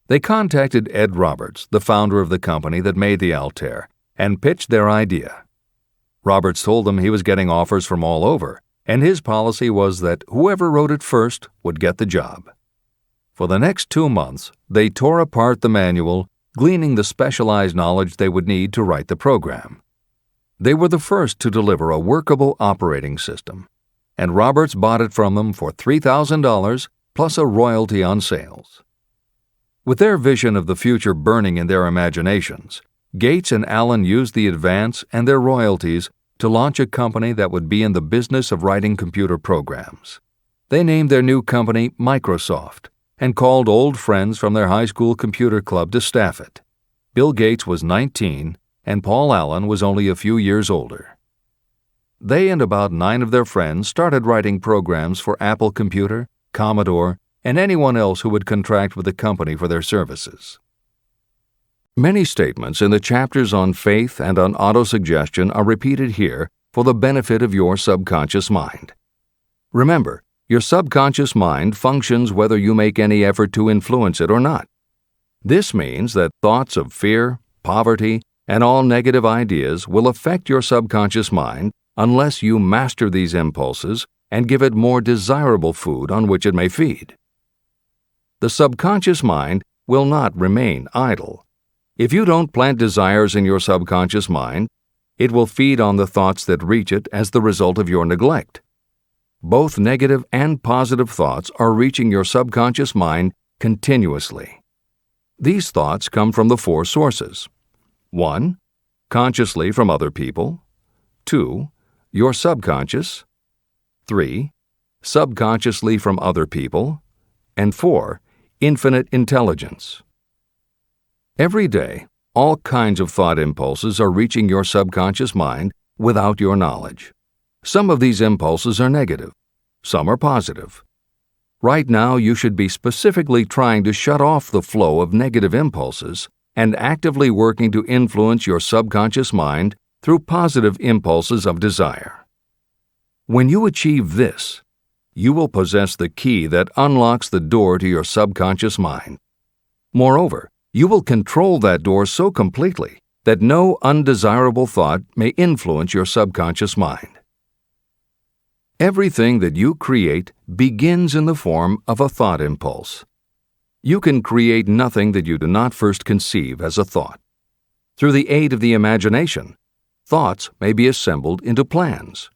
They contacted Ed Roberts, the founder of the company that made the Altair, and pitched their idea. Roberts told them he was getting offers from all over, and his policy was that whoever wrote it first would get the job. For the next 2 months, they tore apart the manual, gleaning the specialized knowledge they would need to write the program. They were the first to deliver a workable operating system, and Roberts bought it from them for $3,000 plus a royalty on sales. With their vision of the future burning in their imaginations, Gates and Allen used the advance and their royalties to launch a company that would be in the business of writing computer programs. They named their new company Microsoft and called old friends from their high school computer club to staff it. Bill Gates was 19 and Paul Allen was only a few years older. They and about 9 of their friends started writing programs for Apple Computer, Commodore, and anyone else who would contract with the company for their services. Many statements in the chapters on faith and on autosuggestion are repeated here for the benefit of your subconscious mind. Remember, your subconscious mind functions whether you make any effort to influence it or not. This means that thoughts of fear, poverty, and all negative ideas will affect your subconscious mind unless you master these impulses and give it more desirable food on which it may feed. The subconscious mind will not remain idle. If you don't plant desires in your subconscious mind, it will feed on the thoughts that reach it as the result of your neglect. Both negative and positive thoughts are reaching your subconscious mind continuously. These thoughts come from the 4 sources. 1. Consciously from other people. 2. Your subconscious. 3. Subconsciously from other people. And 4. Infinite intelligence. Every day, all kinds of thought impulses are reaching your subconscious mind without your knowledge. Some of these impulses are negative. Some are positive. Right now, you should be specifically trying to shut off the flow of negative impulses and actively working to influence your subconscious mind through positive impulses of desire. When you achieve this, you will possess the key that unlocks the door to your subconscious mind. Moreover, you will control that door so completely that no undesirable thought may influence your subconscious mind. Everything that you create begins in the form of a thought impulse. You can create nothing that you do not first conceive as a thought. Through the aid of the imagination, thoughts may be assembled into plans.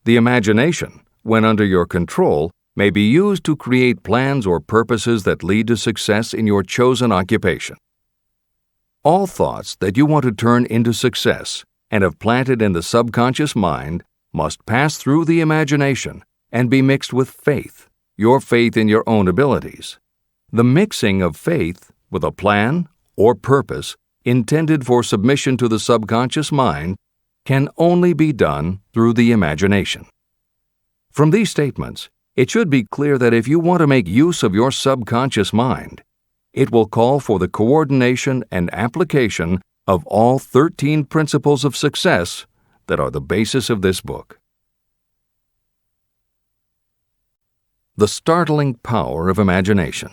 The imagination, when under your control, may be used to create plans or purposes that lead to success in your chosen occupation. All thoughts that you want to turn into success and have planted in the subconscious mind must pass through the imagination and be mixed with faith, your faith in your own abilities. The mixing of faith with a plan or purpose intended for submission to the subconscious mind can only be done through the imagination. From these statements, it should be clear that if you want to make use of your subconscious mind, it will call for the coordination and application of all 13 principles of success that are the basis of this book. The startling power of imagination.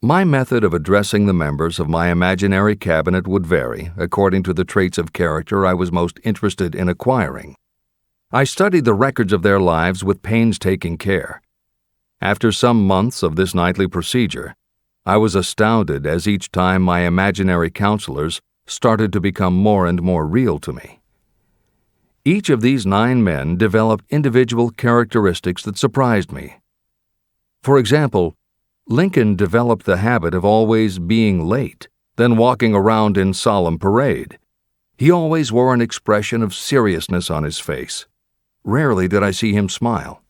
My method of addressing the members of my imaginary cabinet would vary according to the traits of character I was most interested in acquiring. I studied the records of their lives with painstaking care. After some months of this nightly procedure, I was astounded as each time my imaginary counselors started to become more and more real to me. Each of these 9 men developed individual characteristics that surprised me. For example, Lincoln developed the habit of always being late, then walking around in solemn parade. He always wore an expression of seriousness on his face. Rarely did I see him smile.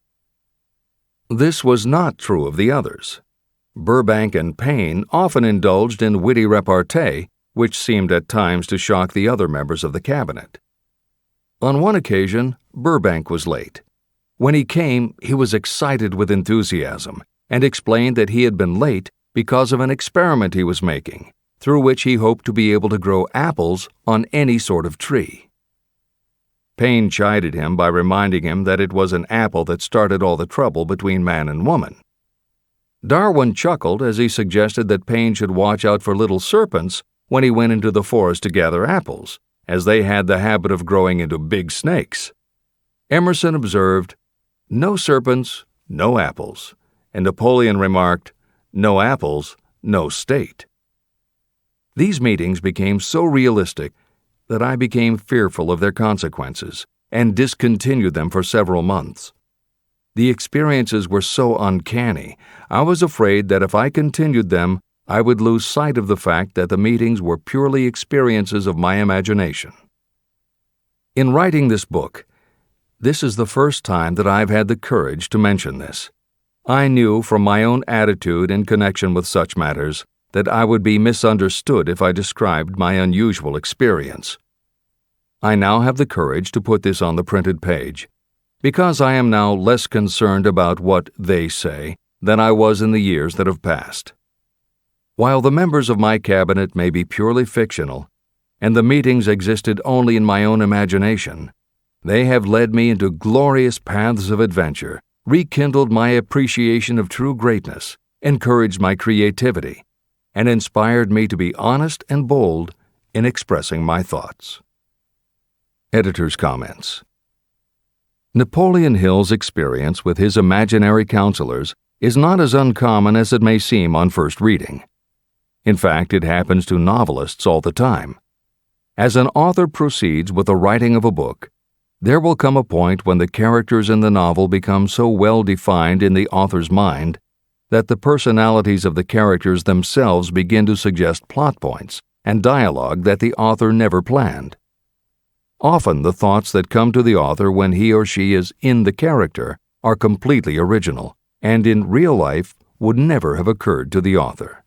This was not true of the others. Burbank and Payne often indulged in witty repartee, which seemed at times to shock the other members of the cabinet. On one occasion, Burbank was late. When he came, he was excited with enthusiasm and explained that he had been late because of an experiment he was making, through which he hoped to be able to grow apples on any sort of tree. Payne chided him by reminding him that it was an apple that started all the trouble between man and woman. Darwin chuckled as he suggested that Payne should watch out for little serpents when he went into the forest to gather apples, as they had the habit of growing into big snakes. Emerson observed, "No serpents, no apples," and Napoleon remarked, "No apples, no state." These meetings became so realistic that I became fearful of their consequences and discontinued them for several months. The experiences were so uncanny, I was afraid that if I continued them, I would lose sight of the fact that the meetings were purely experiences of my imagination. In writing this book, this is the first time that I've had the courage to mention this. I knew from my own attitude in connection with such matters that I would be misunderstood if I described my unusual experience. I now have the courage to put this on the printed page, because I am now less concerned about what they say than I was in the years that have passed. While the members of my cabinet may be purely fictional, and the meetings existed only in my own imagination, they have led me into glorious paths of adventure, rekindled my appreciation of true greatness, encouraged my creativity, and inspired me to be honest and bold in expressing my thoughts. Editor's comments. Napoleon Hill's experience with his imaginary counselors is not as uncommon as it may seem on first reading. In fact, it happens to novelists all the time. As an author proceeds with the writing of a book, there will come a point when the characters in the novel become so well defined in the author's mind that the personalities of the characters themselves begin to suggest plot points and dialogue that the author never planned. Often the thoughts that come to the author when he or she is in the character are completely original, and in real life would never have occurred to the author.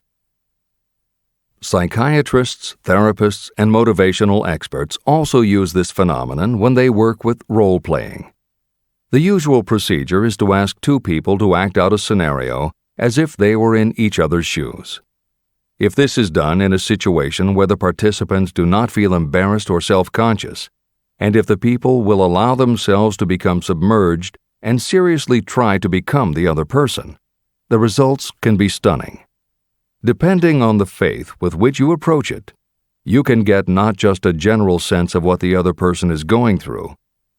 Psychiatrists, therapists, and motivational experts also use this phenomenon when they work with role-playing. The usual procedure is to ask 2 people to act out a scenario as if they were in each other's shoes. If this is done in a situation where the participants do not feel embarrassed or self-conscious, and if the people will allow themselves to become submerged and seriously try to become the other person, the results can be stunning. Depending on the faith with which you approach it, you can get not just a general sense of what the other person is going through,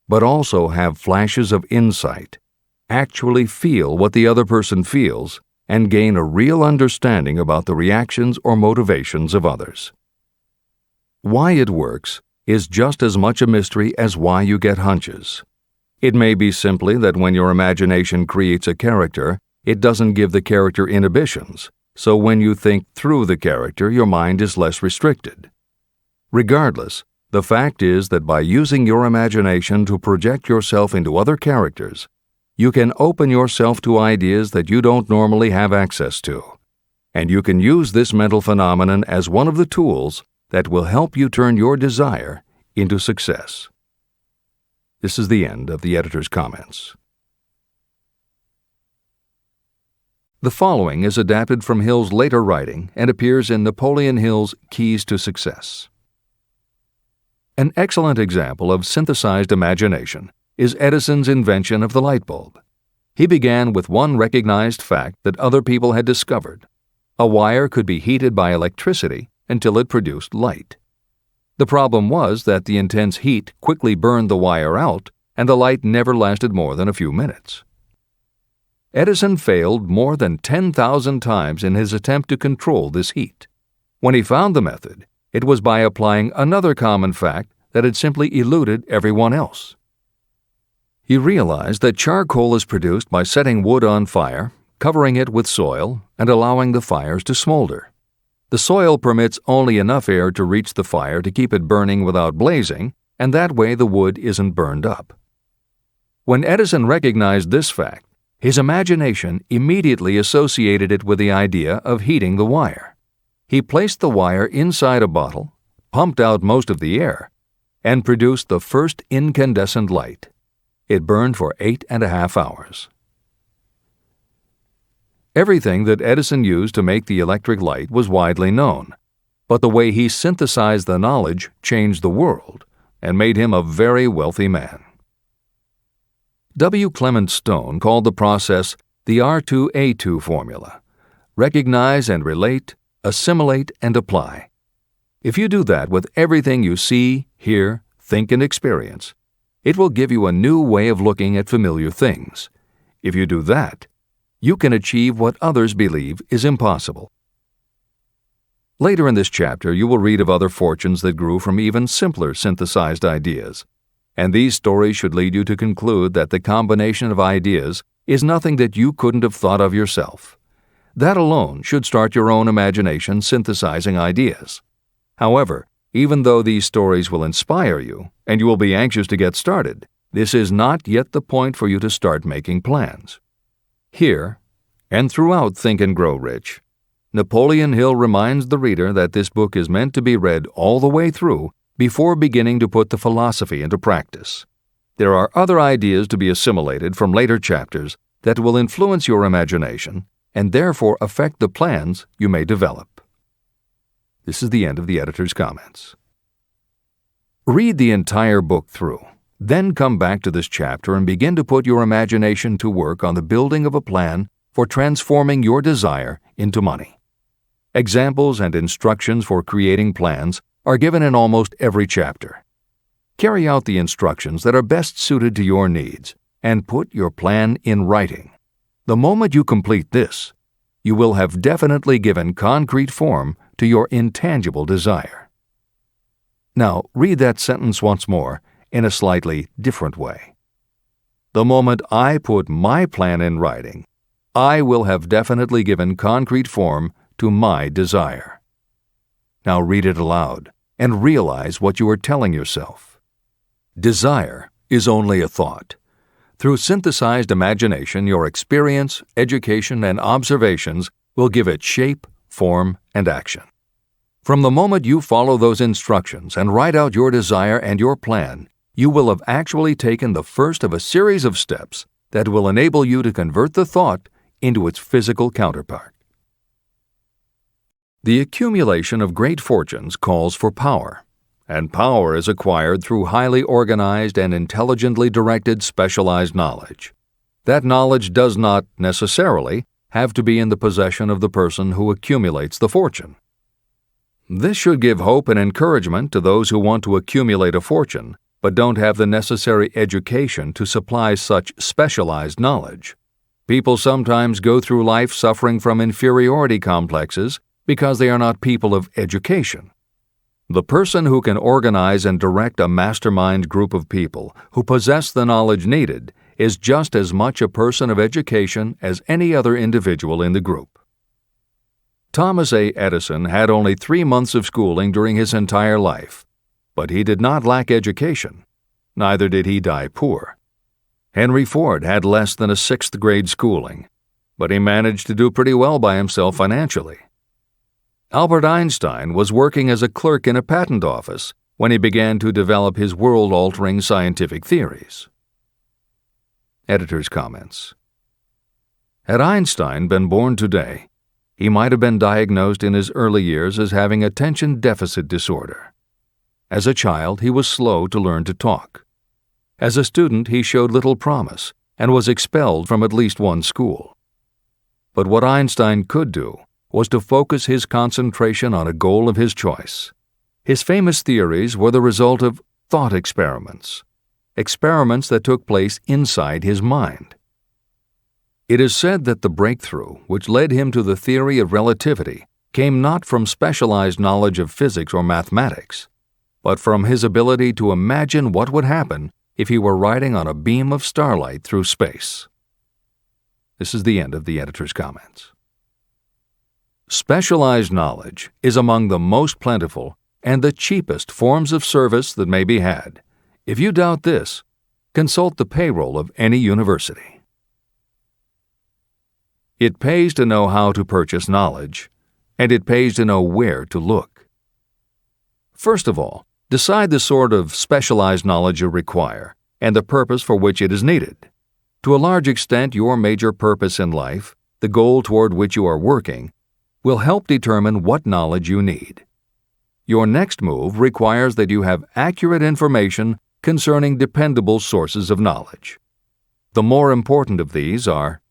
but also have flashes of insight, actually feel what the other person feels, and gain a real understanding about the reactions or motivations of others. Why it works is just as much a mystery as why you get hunches. It may be simply that when your imagination creates a character, it doesn't give the character inhibitions, so when you think through the character, your mind is less restricted. Regardless, the fact is that by using your imagination to project yourself into other characters, you can open yourself to ideas that you don't normally have access to, and you can use this mental phenomenon as one of the tools that will help you turn your desire into success. This is the end of the editor's comments. The following is adapted from Hill's later writing and appears in Napoleon Hill's Keys to Success. An excellent example of synthesized imagination is Edison's invention of the light bulb. He began with one recognized fact that other people had discovered. A wire could be heated by electricity until it produced light. The problem was that the intense heat quickly burned the wire out, and the light never lasted more than a few minutes. Edison failed more than 10,000 times in his attempt to control this heat. When he found the method, it was by applying another common fact that had simply eluded everyone else. He realized that charcoal is produced by setting wood on fire, covering it with soil, and allowing the fires to smolder. The soil permits only enough air to reach the fire to keep it burning without blazing, and that way the wood isn't burned up. When Edison recognized this fact, his imagination immediately associated it with the idea of heating the wire. He placed the wire inside a bottle, pumped out most of the air, and produced the first incandescent light. It burned for 8.5 hours. Everything that Edison used to make the electric light was widely known, but the way he synthesized the knowledge changed the world and made him a very wealthy man. W. Clement Stone called the process the R2A2 formula: recognize and relate, assimilate and apply. If you do that with everything you see, hear, think, and experience, it will give you a new way of looking at familiar things. If you do that, you can achieve what others believe is impossible. Later in this chapter, you will read of other fortunes that grew from even simpler synthesized ideas, and these stories should lead you to conclude that the combination of ideas is nothing that you couldn't have thought of yourself. That alone should start your own imagination synthesizing ideas. However, even though these stories will inspire you, and you will be anxious to get started, this is not yet the point for you to start making plans. Here, and throughout Think and Grow Rich, Napoleon Hill reminds the reader that this book is meant to be read all the way through before beginning to put the philosophy into practice. There are other ideas to be assimilated from later chapters that will influence your imagination and therefore affect the plans you may develop. This is the end of the editor's comments. Read the entire book through. Then come back to this chapter and begin to put your imagination to work on the building of a plan for transforming your desire into money. Examples and instructions for creating plans are given in almost every chapter. Carry out the instructions that are best suited to your needs and put your plan in writing. The moment you complete this, you will have definitely given concrete form to your intangible desire. Now, read that sentence once more in a slightly different way. The moment I put my plan in writing, I will have definitely given concrete form to my desire. Now read it aloud and realize what you are telling yourself. Desire is only a thought. Through synthesized imagination, your experience, education, and observations will give it shape, form, and action. From the moment you follow those instructions and write out your desire and your plan, you will have actually taken the first of a series of steps that will enable you to convert the thought into its physical counterpart. The accumulation of great fortunes calls for power, and power is acquired through highly organized and intelligently directed specialized knowledge. That knowledge does not necessarily have to be in the possession of the person who accumulates the fortune. This should give hope and encouragement to those who want to accumulate a fortune but don't have the necessary education to supply such specialized knowledge. People sometimes go through life suffering from inferiority complexes because they are not people of education. The person who can organize and direct a mastermind group of people who possess the knowledge needed is just as much a person of education as any other individual in the group. Thomas A. Edison had only 3 months of schooling during his entire life, but he did not lack education. Neither did he die poor. Henry Ford had less than a 6th grade schooling, but he managed to do pretty well by himself financially. Albert Einstein was working as a clerk in a patent office when he began to develop his world-altering scientific theories. Editor's comments. Had Einstein been born today, he might have been diagnosed in his early years as having attention deficit disorder. As a child, he was slow to learn to talk. As a student, he showed little promise and was expelled from at least one school. But what Einstein could do was to focus his concentration on a goal of his choice. His famous theories were the result of thought experiments that took place inside his mind. It is said that the breakthrough which led him to the theory of relativity came not from specialized knowledge of physics or mathematics, but from his ability to imagine what would happen if he were riding on a beam of starlight through space. This is the end of the editor's comments. Specialized knowledge is among the most plentiful and the cheapest forms of service that may be had. If you doubt this, consult the payroll of any university. It pays to know how to purchase knowledge, and it pays to know where to look. First of all, decide the sort of specialized knowledge you require and the purpose for which it is needed. To a large extent, your major purpose in life, the goal toward which you are working, will help determine what knowledge you need. Your next move requires that you have accurate information concerning dependable sources of knowledge. The more important of these are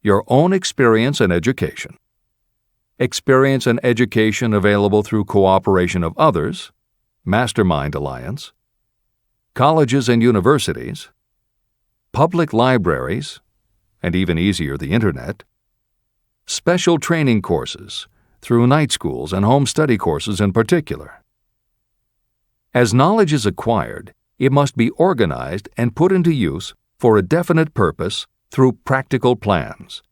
your own experience and education, experience and education available through cooperation of others, mastermind alliance, colleges and universities, public libraries, and even easier, the Internet, special training courses through night schools and home study courses in particular. As knowledge is acquired, it must be organized and put into use for a definite purpose through practical plans.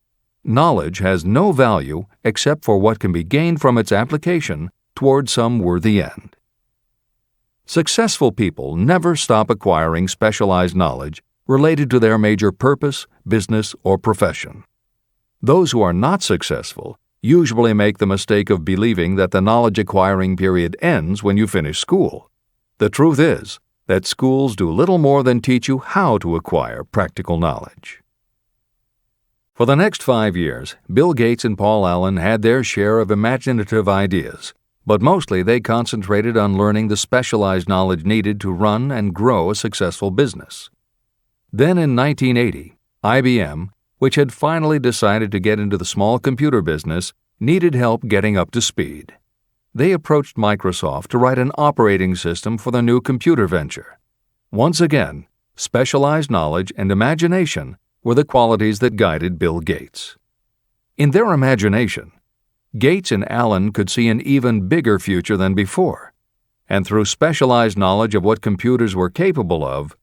Knowledge has no value except for what can be gained from its application toward some worthy end. Successful people never stop acquiring specialized knowledge related to their major purpose, business, or profession. Those who are not successful usually make the mistake of believing that the knowledge-acquiring period ends when you finish school. The truth is that schools do little more than teach you how to acquire practical knowledge. For the next 5 years, Bill Gates and Paul Allen had their share of imaginative ideas, but mostly they concentrated on learning the specialized knowledge needed to run and grow a successful business. Then in 1980, IBM, which had finally decided to get into the small computer business, needed help getting up to speed. They approached Microsoft to write an operating system for the new computer venture. Once again, specialized knowledge and imagination were the qualities that guided Bill Gates. In their imagination, Gates and Allen could see an even bigger future than before, and through specialized knowledge of what computers were capable of,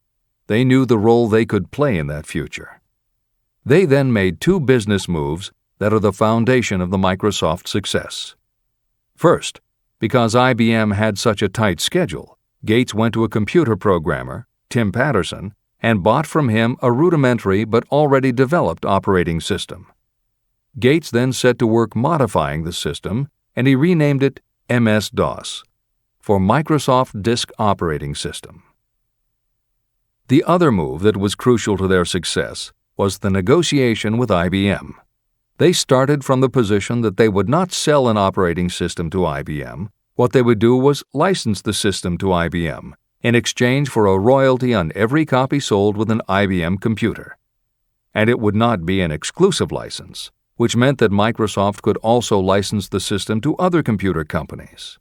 they knew the role they could play in that future. They then made 2 business moves that are the foundation of the Microsoft success. First, because IBM had such a tight schedule, Gates went to a computer programmer, Tim Patterson, and bought from him a rudimentary but already developed operating system. Gates then set to work modifying the system, and he renamed it MS-DOS, for Microsoft Disk Operating System. The other move that was crucial to their success was the negotiation with IBM. They started from the position that they would not sell an operating system to IBM. What they would do was license the system to IBM in exchange for a royalty on every copy sold with an IBM computer. And it would not be an exclusive license, which meant that Microsoft could also license the system to other computer companies.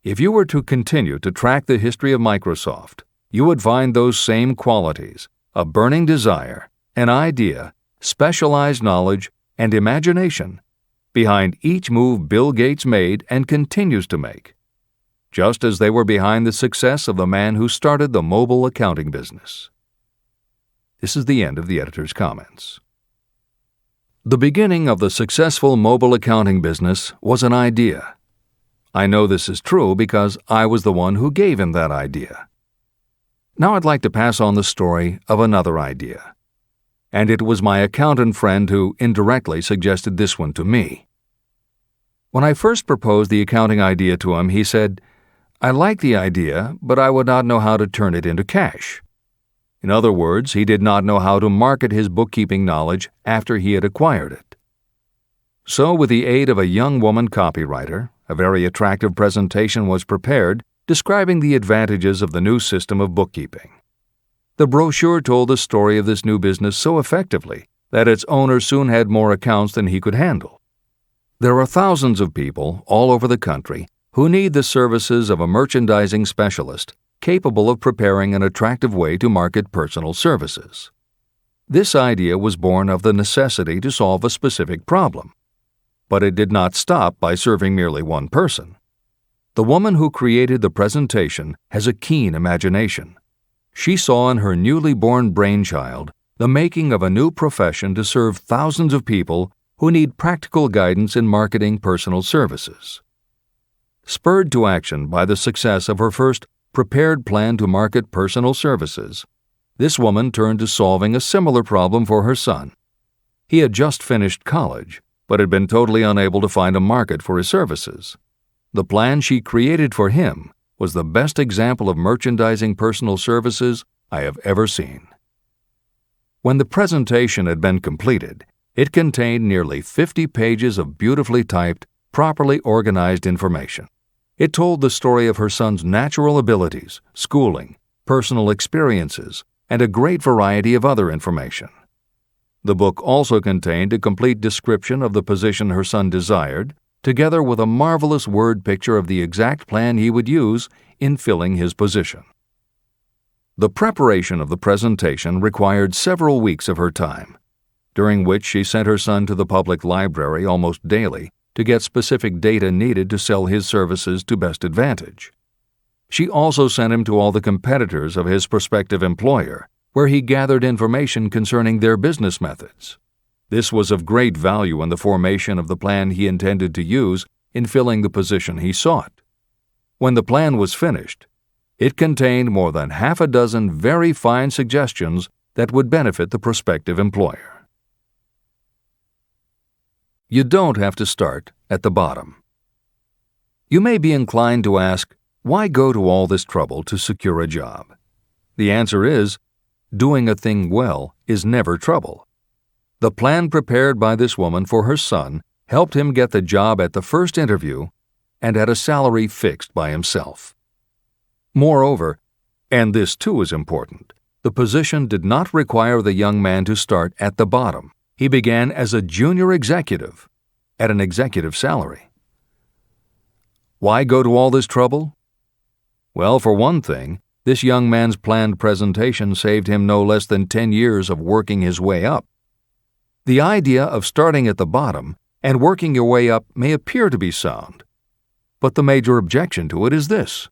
If you were to continue to track the history of Microsoft, you would find those same qualities: a burning desire, an idea, specialized knowledge, and imagination behind each move Bill Gates made and continues to make. just as they were behind the success of the man who started the mobile accounting business. This is the end of the editor's comments. The beginning of the successful mobile accounting business was an idea. I know this is true because I was the one who gave him that idea. Now I'd like to pass on the story of another idea. And it was my accountant friend who indirectly suggested this one to me. When I first proposed the accounting idea to him, he said, "I like the idea, but I would not know how to turn it into cash." In other words, he did not know how to market his bookkeeping knowledge after he had acquired it. So, with the aid of a young woman copywriter, a very attractive presentation was prepared describing the advantages of the new system of bookkeeping. The brochure told the story of this new business so effectively that its owner soon had more accounts than he could handle. There are thousands of people all over the country who need the services of a merchandising specialist capable of preparing an attractive way to market personal services. This idea was born of the necessity to solve a specific problem. But it did not stop by serving merely one person. The woman who created the presentation has a keen imagination. She saw in her newly born brainchild the making of a new profession to serve thousands of people who need practical guidance in marketing personal services. Spurred to action by the success of her first prepared plan to market personal services, this woman turned to solving a similar problem for her son. He had just finished college, but had been totally unable to find a market for his services. The plan she created for him was the best example of merchandising personal services I have ever seen. When the presentation had been completed, it contained nearly 50 pages of beautifully typed, properly organized information. It told the story of her son's natural abilities, schooling, personal experiences, and a great variety of other information. The book also contained a complete description of the position her son desired, together with a marvelous word picture of the exact plan he would use in filling his position. The preparation of the presentation required several weeks of her time, during which she sent her son to the public library almost daily to get specific data needed to sell his services to best advantage. She also sent him to all the competitors of his prospective employer, where he gathered information concerning their business methods. This was of great value in the formation of the plan he intended to use in filling the position he sought. When the plan was finished, it contained more than half a dozen very fine suggestions that would benefit the prospective employer. You don't have to start at the bottom. You may be inclined to ask, why go to all this trouble to secure a job? The answer is, doing a thing well is never trouble. The plan prepared by this woman for her son helped him get the job at the first interview and at a salary fixed by himself. Moreover, and this too is important, the position did not require the young man to start at the bottom. He began as a junior executive at an executive salary. Why go to all this trouble? Well, for one thing, this young man's planned presentation saved him no less than 10 years of working his way up. The idea of starting at the bottom and working your way up may appear to be sound, but the major objection to it is this: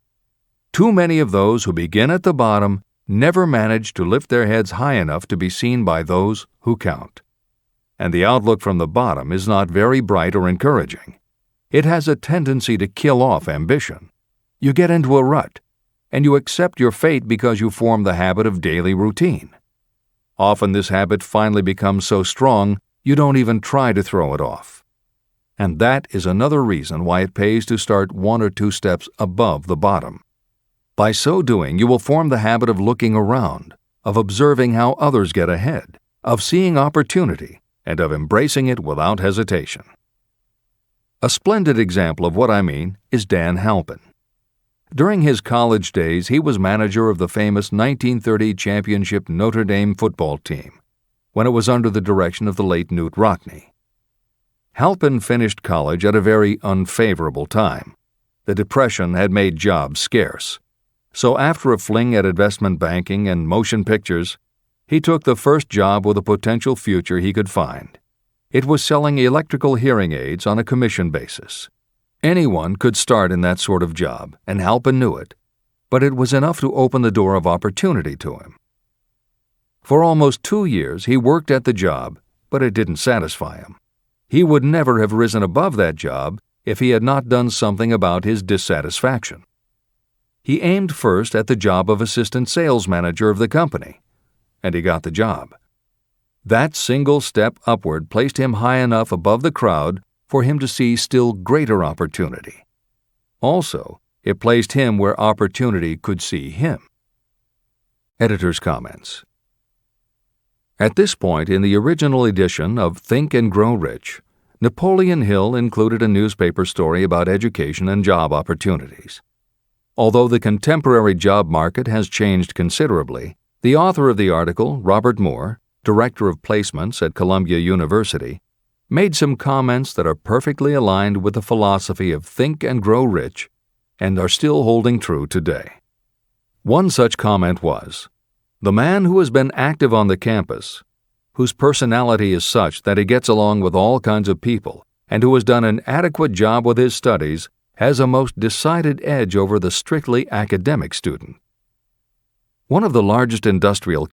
too many of those who begin at the bottom never manage to lift their heads high enough to be seen by those who count. And the outlook from the bottom is not very bright or encouraging. It has a tendency to kill off ambition. You get into a rut, and you accept your fate because you form the habit of daily routine. Often this habit finally becomes so strong you don't even try to throw it off. And that is another reason why it pays to start 1 or 2 steps above the bottom. By so doing, you will form the habit of looking around, of observing how others get ahead, of seeing opportunity, and of embracing it without hesitation. A splendid example of what I mean is Dan Halpin. During his college days, he was manager of the famous 1930 championship Notre Dame football team, when it was under the direction of the late Knute Rockne. Halpin finished college at a very unfavorable time. The Depression had made jobs scarce. So after a fling at investment banking and motion pictures, he took the first job with a potential future he could find. It was selling electrical hearing aids on a commission basis. Anyone could start in that sort of job, and Halpin knew it, but it was enough to open the door of opportunity to him. For almost 2 years he worked at the job, but it didn't satisfy him. He would never have risen above that job if he had not done something about his dissatisfaction. He aimed first at the job of assistant sales manager of the company, and he got the job. That single step upward placed him high enough above the crowd for him to see still greater opportunity. Also, it placed him where opportunity could see him. Editor's comments. At this point in the original edition of Think and Grow Rich, Napoleon Hill included a newspaper story about education and job opportunities. Although the contemporary job market has changed considerably, the author of the article, Robert Moore, Director of Placements at Columbia University, made some comments that are perfectly aligned with the philosophy of Think and Grow Rich and are still holding true today. One such comment was, "The man who has been active on the campus, whose personality is such that he gets along with all kinds of people, and who has done an adequate job with his studies, has a most decided edge over the strictly academic student." One of the largest industrial